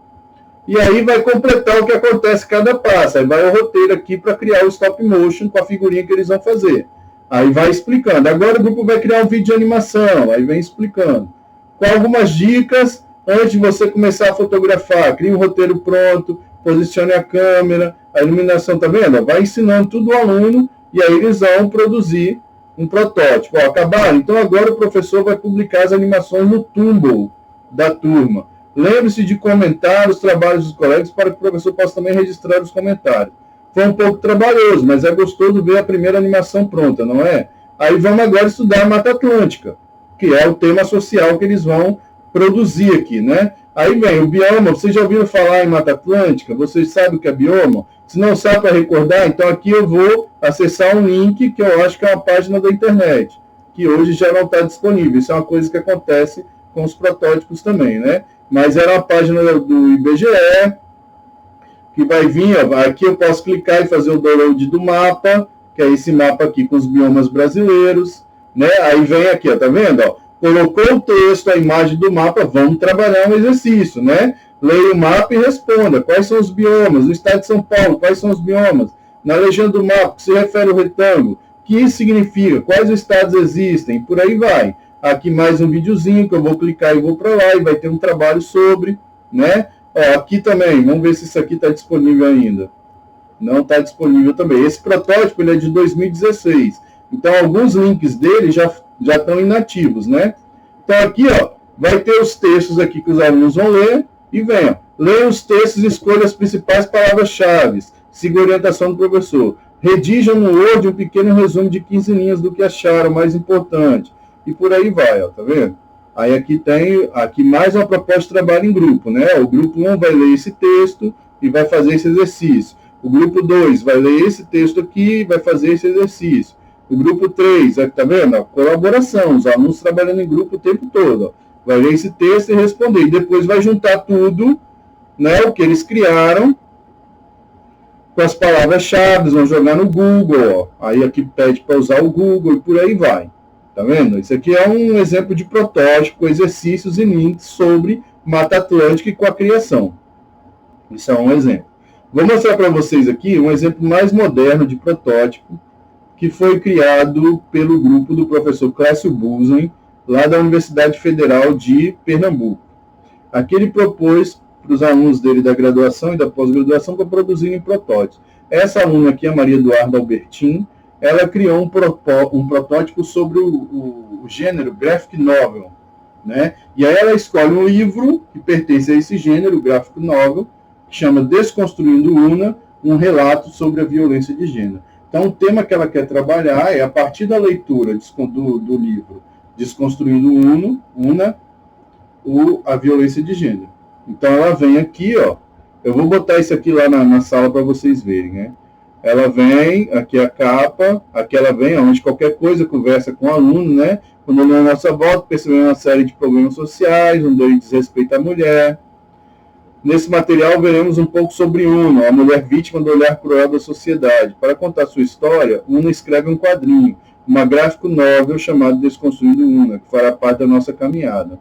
E aí vai completar o que acontece cada passo. Aí vai o roteiro aqui para criar o stop motion com a figurinha que eles vão fazer. Aí vai explicando. Agora o grupo vai criar um vídeo de animação. Aí vem explicando. Com algumas dicas, antes de você começar a fotografar, crie um roteiro pronto, posicione a câmera, a iluminação, tá vendo? Vai ensinando tudo ao aluno e aí eles vão produzir um protótipo. Ó, acabaram? Então agora o professor vai publicar as animações no Tumblr da turma. Lembre-se de comentar os trabalhos dos colegas para que o professor possa também registrar os comentários. Foi um pouco trabalhoso, mas é gostoso ver a primeira animação pronta, não é? Aí vamos agora estudar a Mata Atlântica, que é o tema social que eles vão produzir aqui, né? Aí vem o bioma. Vocês já ouviram falar em Mata Atlântica? Vocês sabem o que é bioma? Se não sabe para recordar, então aqui eu vou acessar um link que eu acho que é uma página da internet, que hoje já não está disponível. Isso é uma coisa que acontece com os protótipos também, né? Mas era uma página do IBGE, que vai vir, ó, aqui eu posso clicar e fazer o download do mapa, que é esse mapa aqui com os biomas brasileiros, né? Aí vem aqui, ó, tá vendo? Ó, colocou o texto, a imagem do mapa, vamos trabalhar um exercício, né? Leia o mapa e responda. Quais são os biomas? No estado de São Paulo, quais são os biomas? Na legenda do mapa, que se refere ao retângulo, o que isso significa, quais estados existem, por aí vai. Aqui mais um videozinho que eu vou clicar e vou para lá e vai ter um trabalho sobre, né? Ó, aqui também, vamos ver se isso aqui está disponível ainda. Não está disponível também. Esse protótipo ele é de 2016. Então, alguns links dele já estão inativos, né? Então, aqui, ó, vai ter os textos aqui que os alunos vão ler e venham. Leia os textos e escolha as principais palavras-chave. Siga a orientação do professor. Redijam no Word um pequeno resumo de 15 linhas do que acharam mais importante. E por aí vai, ó, tá vendo? Aí aqui tem mais uma proposta de trabalho em grupo, né? O grupo 1 vai ler esse texto e vai fazer esse exercício. O grupo 2 vai ler esse texto aqui e vai fazer esse exercício. O grupo 3, tá vendo? A colaboração, os alunos trabalhando em grupo o tempo todo. Ó. Vai ler esse texto e responder. E depois vai juntar tudo, né, o que eles criaram, com as palavras-chave, vão jogar no Google. Ó. Aí aqui pede para usar o Google e por aí vai. Tá vendo? Isso aqui é um exemplo de protótipo, exercícios e links sobre Mata Atlântica e com a criação. Isso é um exemplo. Vou mostrar para vocês aqui um exemplo mais moderno de protótipo que foi criado pelo grupo do professor Clássio Busen, lá da Universidade Federal de Pernambuco. Aqui ele propôs para os alunos dele da graduação e da pós-graduação para produzirem protótipos. Essa aluna aqui, a Maria Eduarda Albertin, ela criou um protótipo sobre o gênero Graphic Novel, né? E aí ela escolhe um livro que pertence a esse gênero, Graphic Novel, que chama Desconstruindo Una, um relato sobre a violência de gênero. Então, o tema que ela quer trabalhar é, a partir da leitura do livro Desconstruindo Una, a violência de gênero. Então, ela vem aqui, ó, eu vou botar isso aqui lá na sala para vocês verem, né? Ela vem, aqui a capa, aqui ela vem, onde qualquer coisa conversa com o aluno, né? Quando olhamos a nossa volta, percebemos uma série de problemas sociais, onde ele desrespeita a mulher. Nesse material, veremos um pouco sobre Una, a mulher vítima do olhar cruel da sociedade. Para contar sua história, Una escreve um quadrinho, uma graphic novel chamada Desconstruindo Una, que fará parte da nossa caminhada.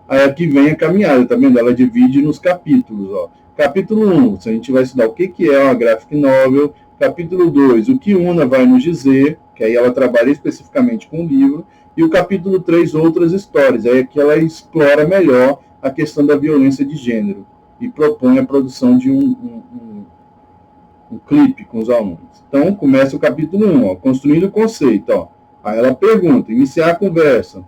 Aí aqui vem a caminhada, tá vendo? Ela divide nos capítulos, ó. Capítulo 1, a gente vai estudar o que é uma graphic novel. Capítulo 2, o que Una vai nos dizer, que aí ela trabalha especificamente com o livro. E o capítulo 3, outras histórias. Aí aqui ela explora melhor a questão da violência de gênero e propõe a produção de um clipe com os alunos. Então, começa o capítulo 1, ó, construindo o conceito. Ó. Aí ela pergunta, iniciar a conversa.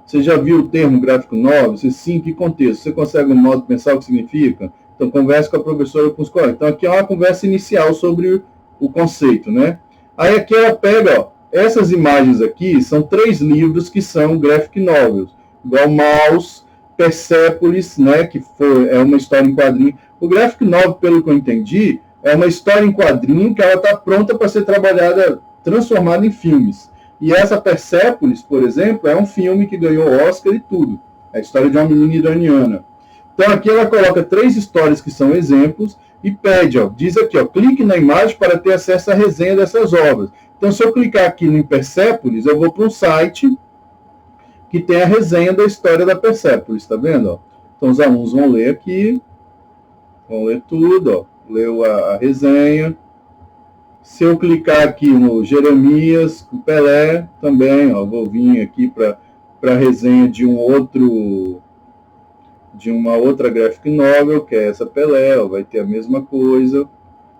Você já viu o termo gráfico novel? Se sim, que contexto? Você consegue um modo de pensar o que significa? Então, converse com a professora com os colegas. Então, aqui é uma conversa inicial sobre o conceito, né? Aí aqui ela pega, ó, essas imagens aqui são 3 livros que são graphic novels. Igual Mouse, Persepolis, né, que é uma história em quadrinho. O graphic novel, pelo que eu entendi, é uma história em quadrinho que ela está pronta para ser trabalhada, transformada em filmes. E essa Persepolis, por exemplo, é um filme que ganhou Oscar e tudo. É a história de uma menina iraniana. Então aqui ela coloca 3 histórias que são exemplos e pede, ó, diz aqui, ó, clique na imagem para ter acesso à resenha dessas obras. Então se eu clicar aqui no Persepolis, eu vou para um site que tem a resenha da história da Persepolis, tá vendo? Ó? Então os alunos vão ler aqui, vão ler tudo, ó, leu a resenha. Se eu clicar aqui no Jeremias, com Pelé, também, ó, vou vir aqui para a resenha de uma outra graphic novel, que é essa Pelé, ó, vai ter a mesma coisa,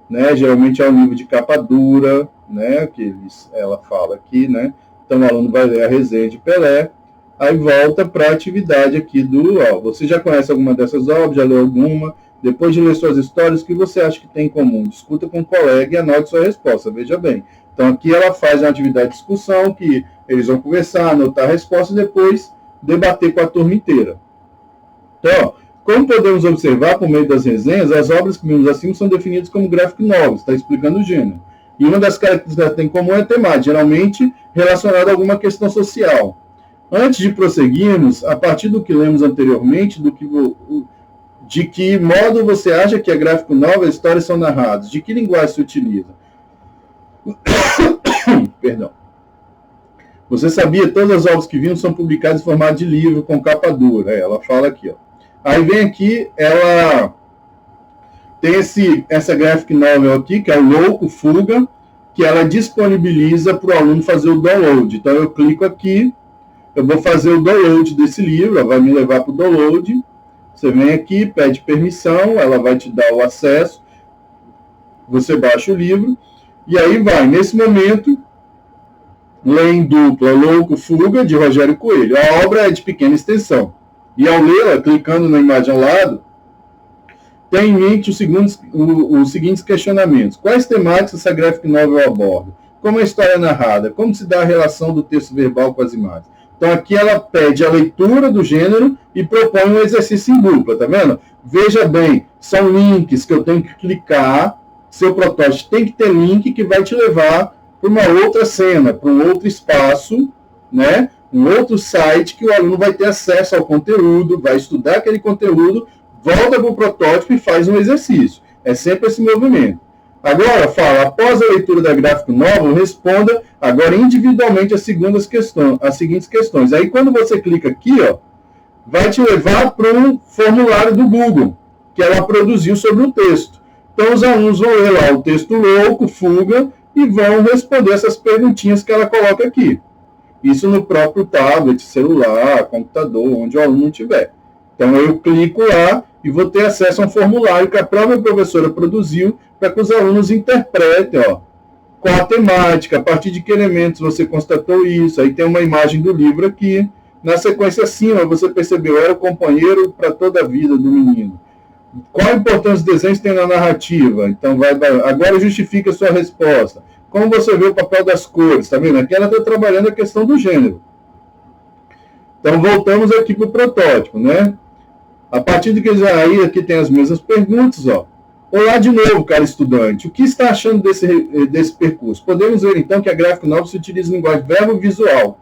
né? Geralmente é um livro de capa dura, né? Que ela fala aqui, né? Então o aluno vai ler a resenha de Pelé. Aí volta para a atividade aqui ó, você já conhece alguma dessas obras, já leu alguma? Depois de ler suas histórias, o que você acha que tem em comum? Discuta com o colega e anote sua resposta, veja bem. Então aqui ela faz uma atividade de discussão, que eles vão conversar, anotar a resposta e depois debater com a turma inteira. Então, como podemos observar por meio das resenhas, as obras que vimos acima são definidas como graphic novels, está explicando o gênero. E uma das características que ela tem em comum é a temática, geralmente relacionada a alguma questão social. Antes de prosseguirmos, a partir do que lemos anteriormente, de que modo você acha que a graphic novel, as histórias são narradas? De que linguagem se utiliza? Perdão. Você sabia que todas as obras que vimos são publicadas em formato de livro, com capa dura. Ela fala aqui, ó. Aí vem aqui, ela tem essa graphic novel aqui, que é o Louco Fuga, que ela disponibiliza para o aluno fazer o download. Então eu clico aqui, eu vou fazer o download desse livro, ela vai me levar para o download. Você vem aqui, pede permissão, ela vai te dar o acesso, você baixa o livro, e aí vai, nesse momento, lê em dupla Louco Fuga, de Rogério Coelho. A obra é de pequena extensão. E ao lê-la, clicando na imagem ao lado, tem em mente os seguintes questionamentos. Quais temáticas essa graphic novel aborda? Como a história é narrada? Como se dá a relação do texto verbal com as imagens? Então aqui ela pede a leitura do gênero e propõe um exercício em dupla, tá vendo? Veja bem, são links que eu tenho que clicar, seu protótipo tem que ter link que vai te levar para uma outra cena, para um outro espaço, né? Um outro site que o aluno vai ter acesso ao conteúdo, vai estudar aquele conteúdo, volta para o protótipo e faz um exercício. É sempre esse movimento. Agora, fala, após a leitura da gráfica novel, responda agora individualmente as seguintes questões. Aí, quando você clica aqui, ó, vai te levar para um formulário do Google, que ela produziu sobre o texto. Então, os alunos vão ler lá o texto Louco, Fuga, e vão responder essas perguntinhas que ela coloca aqui. Isso no próprio tablet, celular, computador, onde o aluno estiver. Então, eu clico lá e vou ter acesso a um formulário que a própria professora produziu para que os alunos interpretem, ó, qual a temática, a partir de que elementos você constatou isso. Aí tem uma imagem do livro aqui. Na sequência acima, você percebeu, era o companheiro para toda a vida do menino. Qual a importância dos desenhos tem na narrativa? Então, agora justifica a sua resposta. Como você vê o papel das cores? Tá vendo? Aqui ela está trabalhando a questão do gênero. Então, voltamos aqui para o protótipo, né? A partir de que aí aqui tem as mesmas perguntas, ó. Olá de novo, cara estudante. O que está achando desse percurso? Podemos ver, então, que a gráfica novel se utiliza em linguagem verbo-visual.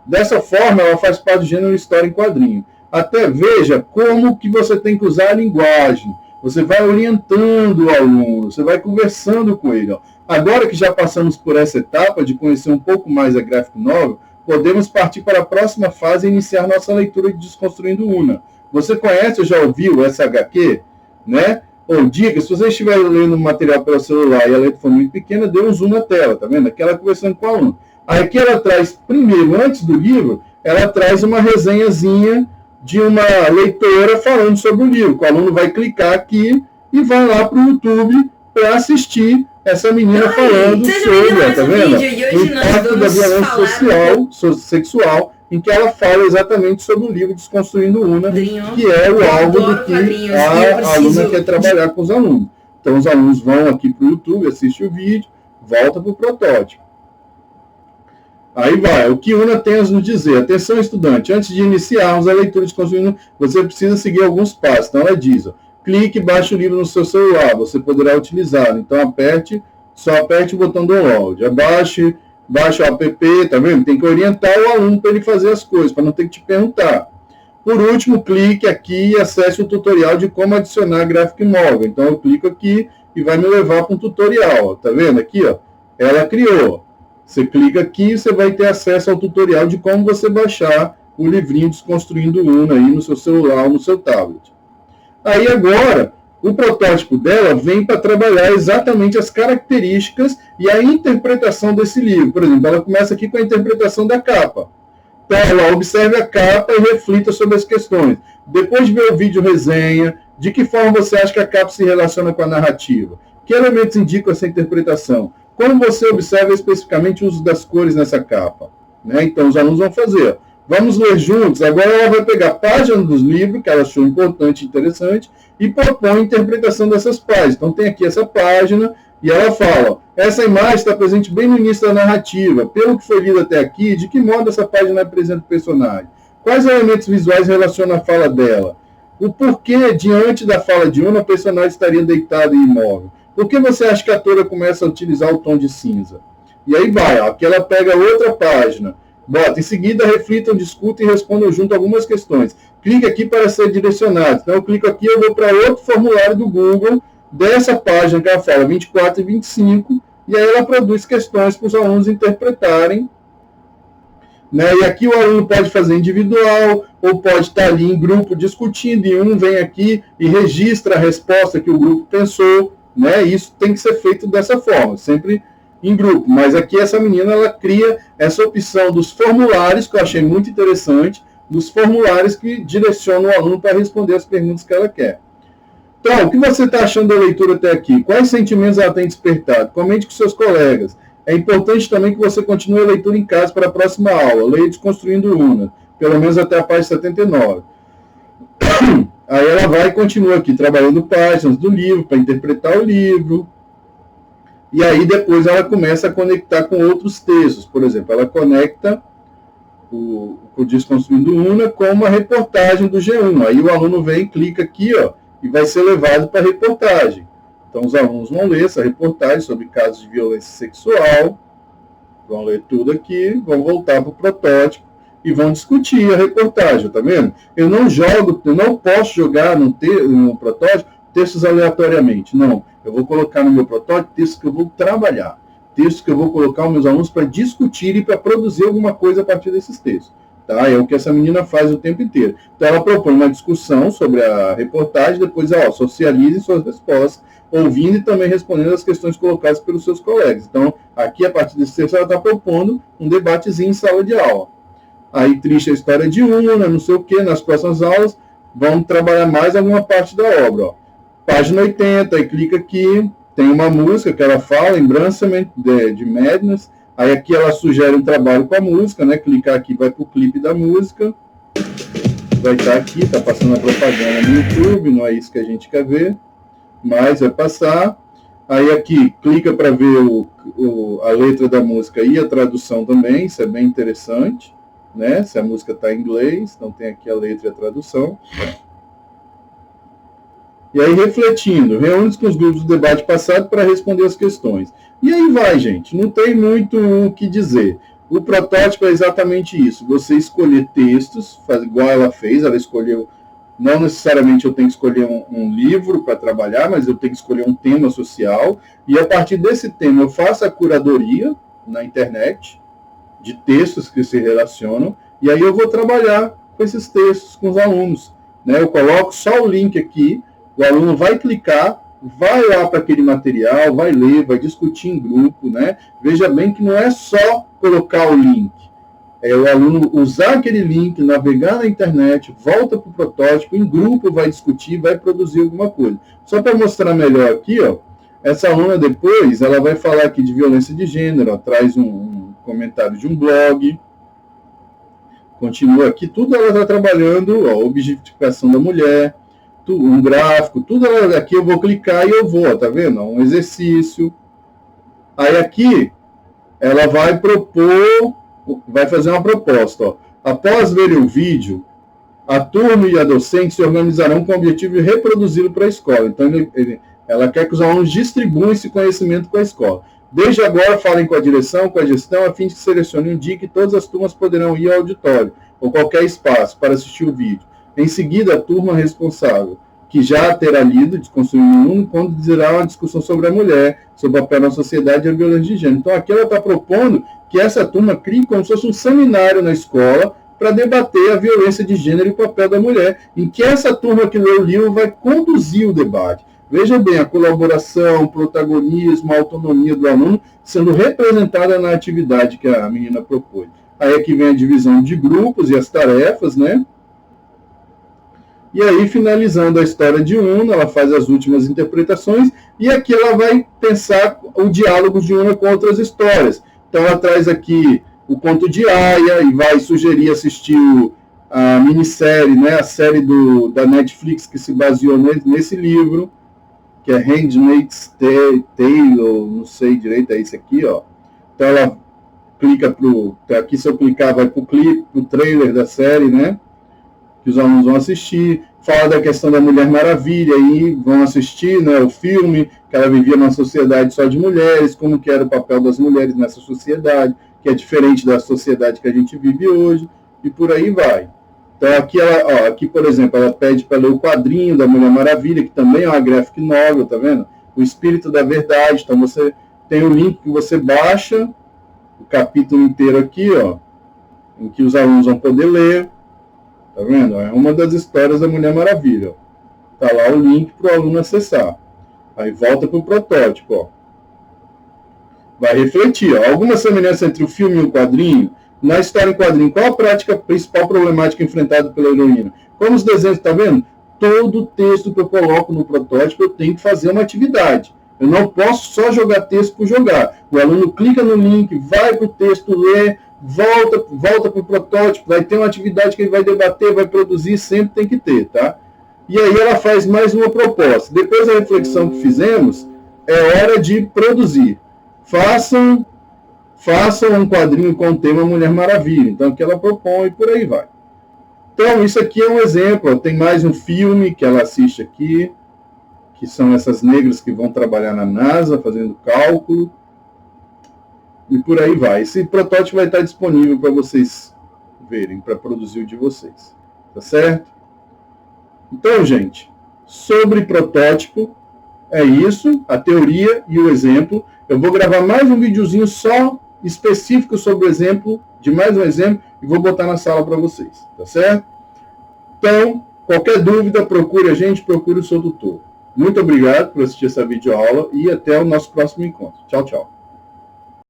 Dessa forma, ela faz parte do gênero história em quadrinho. Até veja como que você tem que usar a linguagem. Você vai orientando o aluno, você vai conversando com ele. Ó. Agora que já passamos por essa etapa de conhecer um pouco mais a gráfica novel, podemos partir para a próxima fase e iniciar nossa leitura de Desconstruindo Una. Você conhece ou já ouviu essa HQ? Né? Ou dica, se você estiver lendo material pelo celular e a letra for muito pequena, dê um zoom na tela, tá vendo? Aqui ela conversando com o aluno. Aqui ela traz, primeiro, antes do livro, ela traz uma resenhazinha de uma leitora falando sobre o livro. O aluno vai clicar aqui e vai lá para o YouTube para assistir essa menina falando sobre, tá vendo? O impacto da violência sexual, em que ela fala exatamente sobre o livro Desconstruindo Una, que é o alvo do que a aluna quer trabalhar com os alunos. Então, os alunos vão aqui para o YouTube, assistem o vídeo, volta para o protótipo. Aí vai, o que Una tem a nos dizer? Atenção, estudante, antes de iniciarmos a leitura de Desconstruindo, você precisa seguir alguns passos. Então, ela diz, ó, clique e baixe o livro no seu celular, você poderá utilizá-lo. Então, só aperte o botão download. Baixa o app, tá vendo? Tem que orientar o aluno para ele fazer as coisas, para não ter que te perguntar. Por último, clique aqui e acesse o tutorial de como adicionar Graphic Novel. Então, eu clico aqui e vai me levar para um tutorial, ó. Tá vendo aqui, ó? Ela criou. Você clica aqui e você vai ter acesso ao tutorial de como você baixar o livrinho Desconstruindo Una aí no seu celular ou no seu tablet. Aí agora, o protótipo dela vem para trabalhar exatamente as características e a interpretação desse livro. Por exemplo, ela começa aqui com a interpretação da capa. Então, ela observe a capa e reflita sobre as questões. Depois de ver o vídeo resenha, de que forma você acha que a capa se relaciona com a narrativa? Que elementos indicam essa interpretação? Como você observa especificamente o uso das cores nessa capa? Né? Então, os alunos vão fazer. Vamos ler juntos. Agora ela vai pegar a página dos livros, que ela achou importante e interessante, e propõe a interpretação dessas páginas. Então, tem aqui essa página, e ela fala, essa imagem está presente bem no início da narrativa. Pelo que foi lido até aqui, de que modo essa página apresenta o personagem? Quais elementos visuais relacionam a fala dela? O porquê, diante da fala de uma, o personagem estaria deitado e imóvel? Por que você acha que a autora começa a utilizar o tom de cinza? E aí vai, ó, aqui ela pega outra página, bota, em seguida reflitam, discutem e respondam junto algumas questões. Clique aqui para ser direcionado. Então eu clico aqui, eu vou para outro formulário do Google, dessa página que ela fala 24 e 25, e aí ela produz questões para os alunos interpretarem né? E aqui o aluno pode fazer individual, ou pode estar ali em grupo discutindo, e um vem aqui e registra a resposta que o grupo pensou, né? Isso tem que ser feito dessa forma, sempre em grupo. Mas aqui essa menina, ela cria essa opção dos formulários, que eu achei muito interessante, dos formulários que direcionam o aluno para responder as perguntas que ela quer. Então, o que você está achando da leitura até aqui? Quais sentimentos ela tem despertado? Comente com seus colegas. É importante também que você continue a leitura em casa para a próxima aula. Leia Desconstruindo Una, pelo menos até a página 79. Aí ela vai e continua aqui, trabalhando páginas do livro, para interpretar o livro. E aí depois ela começa a conectar com outros textos. Por exemplo, ela conecta o Desconstruindo Una com uma reportagem do G1. Aí o aluno vem e clica aqui, ó, e vai ser levado para a reportagem. Então os alunos vão ler essa reportagem sobre casos de violência sexual, vão ler tudo aqui, vão voltar para o protótipo e vão discutir a reportagem, tá vendo? Eu não posso jogar no protótipo textos aleatoriamente, não. Eu vou colocar no meu protótipo textos que eu vou trabalhar, textos que eu vou colocar os meus alunos para discutir e para produzir alguma coisa a partir desses textos. Tá? É o que essa menina faz o tempo inteiro. Então ela propõe uma discussão sobre a reportagem, depois socialize suas respostas, ouvindo e também respondendo as questões colocadas pelos seus colegas. Então, aqui, a partir desse texto, ela está propondo um debatezinho em sala de aula. Aí, triste a história de Una, não sei o quê, nas próximas aulas, vamos trabalhar mais alguma parte da obra. Ó. Página 80, aí clica aqui, tem uma música que ela fala, Embrancement de Madness. Aí aqui ela sugere um trabalho com a música, né? Clicar aqui, vai para o clipe da música. Vai estar aqui, está passando a propaganda no YouTube, não é isso que a gente quer ver. Mas vai passar. Aí aqui, clica para ver a letra da música e a tradução também, isso é bem interessante, né? Se a música está em inglês, então tem aqui a letra e a tradução. E aí, refletindo, reúne-se com os grupos do debate passado para responder as questões. E aí vai, gente, não tem muito o que dizer. O protótipo é exatamente isso, você escolher textos, igual ela fez, ela escolheu, não necessariamente eu tenho que escolher um livro para trabalhar, mas eu tenho que escolher um tema social, e a partir desse tema eu faço a curadoria na internet, de textos que se relacionam, e aí eu vou trabalhar com esses textos com os alunos. Né? Eu coloco só o link aqui, o aluno vai clicar, vai lá para aquele material, vai ler, vai discutir em grupo, né? Veja bem que não é só colocar o link, é o aluno usar aquele link, navegar na internet, volta para o protótipo, em grupo vai discutir, vai produzir alguma coisa. Só para mostrar melhor aqui, ó, essa aluna depois, ela vai falar aqui de violência de gênero, ó, traz um comentário de um blog, continua aqui, tudo ela está trabalhando, ó, objetificação da mulher, um gráfico, tudo aqui eu vou clicar e eu vou, tá vendo? Um exercício. Aí aqui, ela vai propor, vai fazer uma proposta. Ó. Após ver o vídeo, a turma e a docente se organizarão com o objetivo de reproduzi-lo para a escola. Então, ela quer que os alunos distribuam esse conhecimento com a escola. Desde agora, falem com a direção, com a gestão, a fim de que selecione um dia que todas as turmas poderão ir ao auditório ou qualquer espaço para assistir o vídeo. Em seguida, a turma responsável, que já terá lido Desconstruindo Una, conduzirá uma discussão sobre a mulher, sobre o papel na sociedade e a violência de gênero. Então, aqui ela está propondo que essa turma crie como se fosse um seminário na escola para debater a violência de gênero e o papel da mulher, em que essa turma que leu o livro vai conduzir o debate. Veja bem, a colaboração, o protagonismo, a autonomia do aluno sendo representada na atividade que a menina propôs. Aí aqui vem a divisão de grupos e as tarefas, né? E aí, finalizando a história de Una, ela faz as últimas interpretações, e aqui ela vai pensar o diálogo de Una com outras histórias. Então, ela traz aqui o conto de Aya, e vai sugerir assistir a minissérie, né, a série da Netflix que se baseou nesse livro, que é Handmaid's Tale, não sei direito, é isso aqui, ó. Então, ela clica aqui se eu clicar, vai para o clipe, para o trailer da série, né? Que os alunos vão assistir, fala da questão da Mulher Maravilha, e vão assistir, né, o filme, que ela vivia numa sociedade só de mulheres, como que era o papel das mulheres nessa sociedade, que é diferente da sociedade que a gente vive hoje, e por aí vai. Então aqui, aqui por exemplo, ela pede para ler o quadrinho da Mulher Maravilha, que também é uma graphic novel, tá vendo? O Espírito da Verdade, então você tem o link que você baixa, o capítulo inteiro aqui, ó, em que os alunos vão poder ler. Tá vendo? É uma das histórias da Mulher Maravilha. Tá lá o link para o aluno acessar. Aí volta para o protótipo, ó. Vai refletir, ó. Alguma semelhança entre o filme e o quadrinho? Na história em quadrinho, qual a prática principal problemática enfrentada pela heroína? Como os desenhos, tá vendo? Todo texto que eu coloco no protótipo, eu tenho que fazer uma atividade. Eu não posso só jogar texto por jogar. O aluno clica no link, vai para o texto, lê, volta para o protótipo, vai ter uma atividade que ele vai debater, vai produzir, sempre tem que ter, tá? E aí ela faz mais uma proposta. Depois da reflexão que fizemos, é hora de produzir. Façam um quadrinho com o tema Mulher Maravilha. Então, o que ela propõe, por aí vai. Então, isso aqui é um exemplo. Tem mais um filme que ela assiste aqui, que são essas negras que vão trabalhar na NASA, fazendo cálculo. E por aí vai. Esse protótipo vai estar disponível para vocês verem, para produzir o de vocês. Tá certo? Então, gente, sobre protótipo, é isso, a teoria e o exemplo. Eu vou gravar mais um videozinho só específico sobre o exemplo, de mais um exemplo, e vou botar na sala para vocês, tá certo? Então, qualquer dúvida, procure a gente, procure o seu tutor. Muito obrigado por assistir essa videoaula e até o nosso próximo encontro. Tchau, tchau.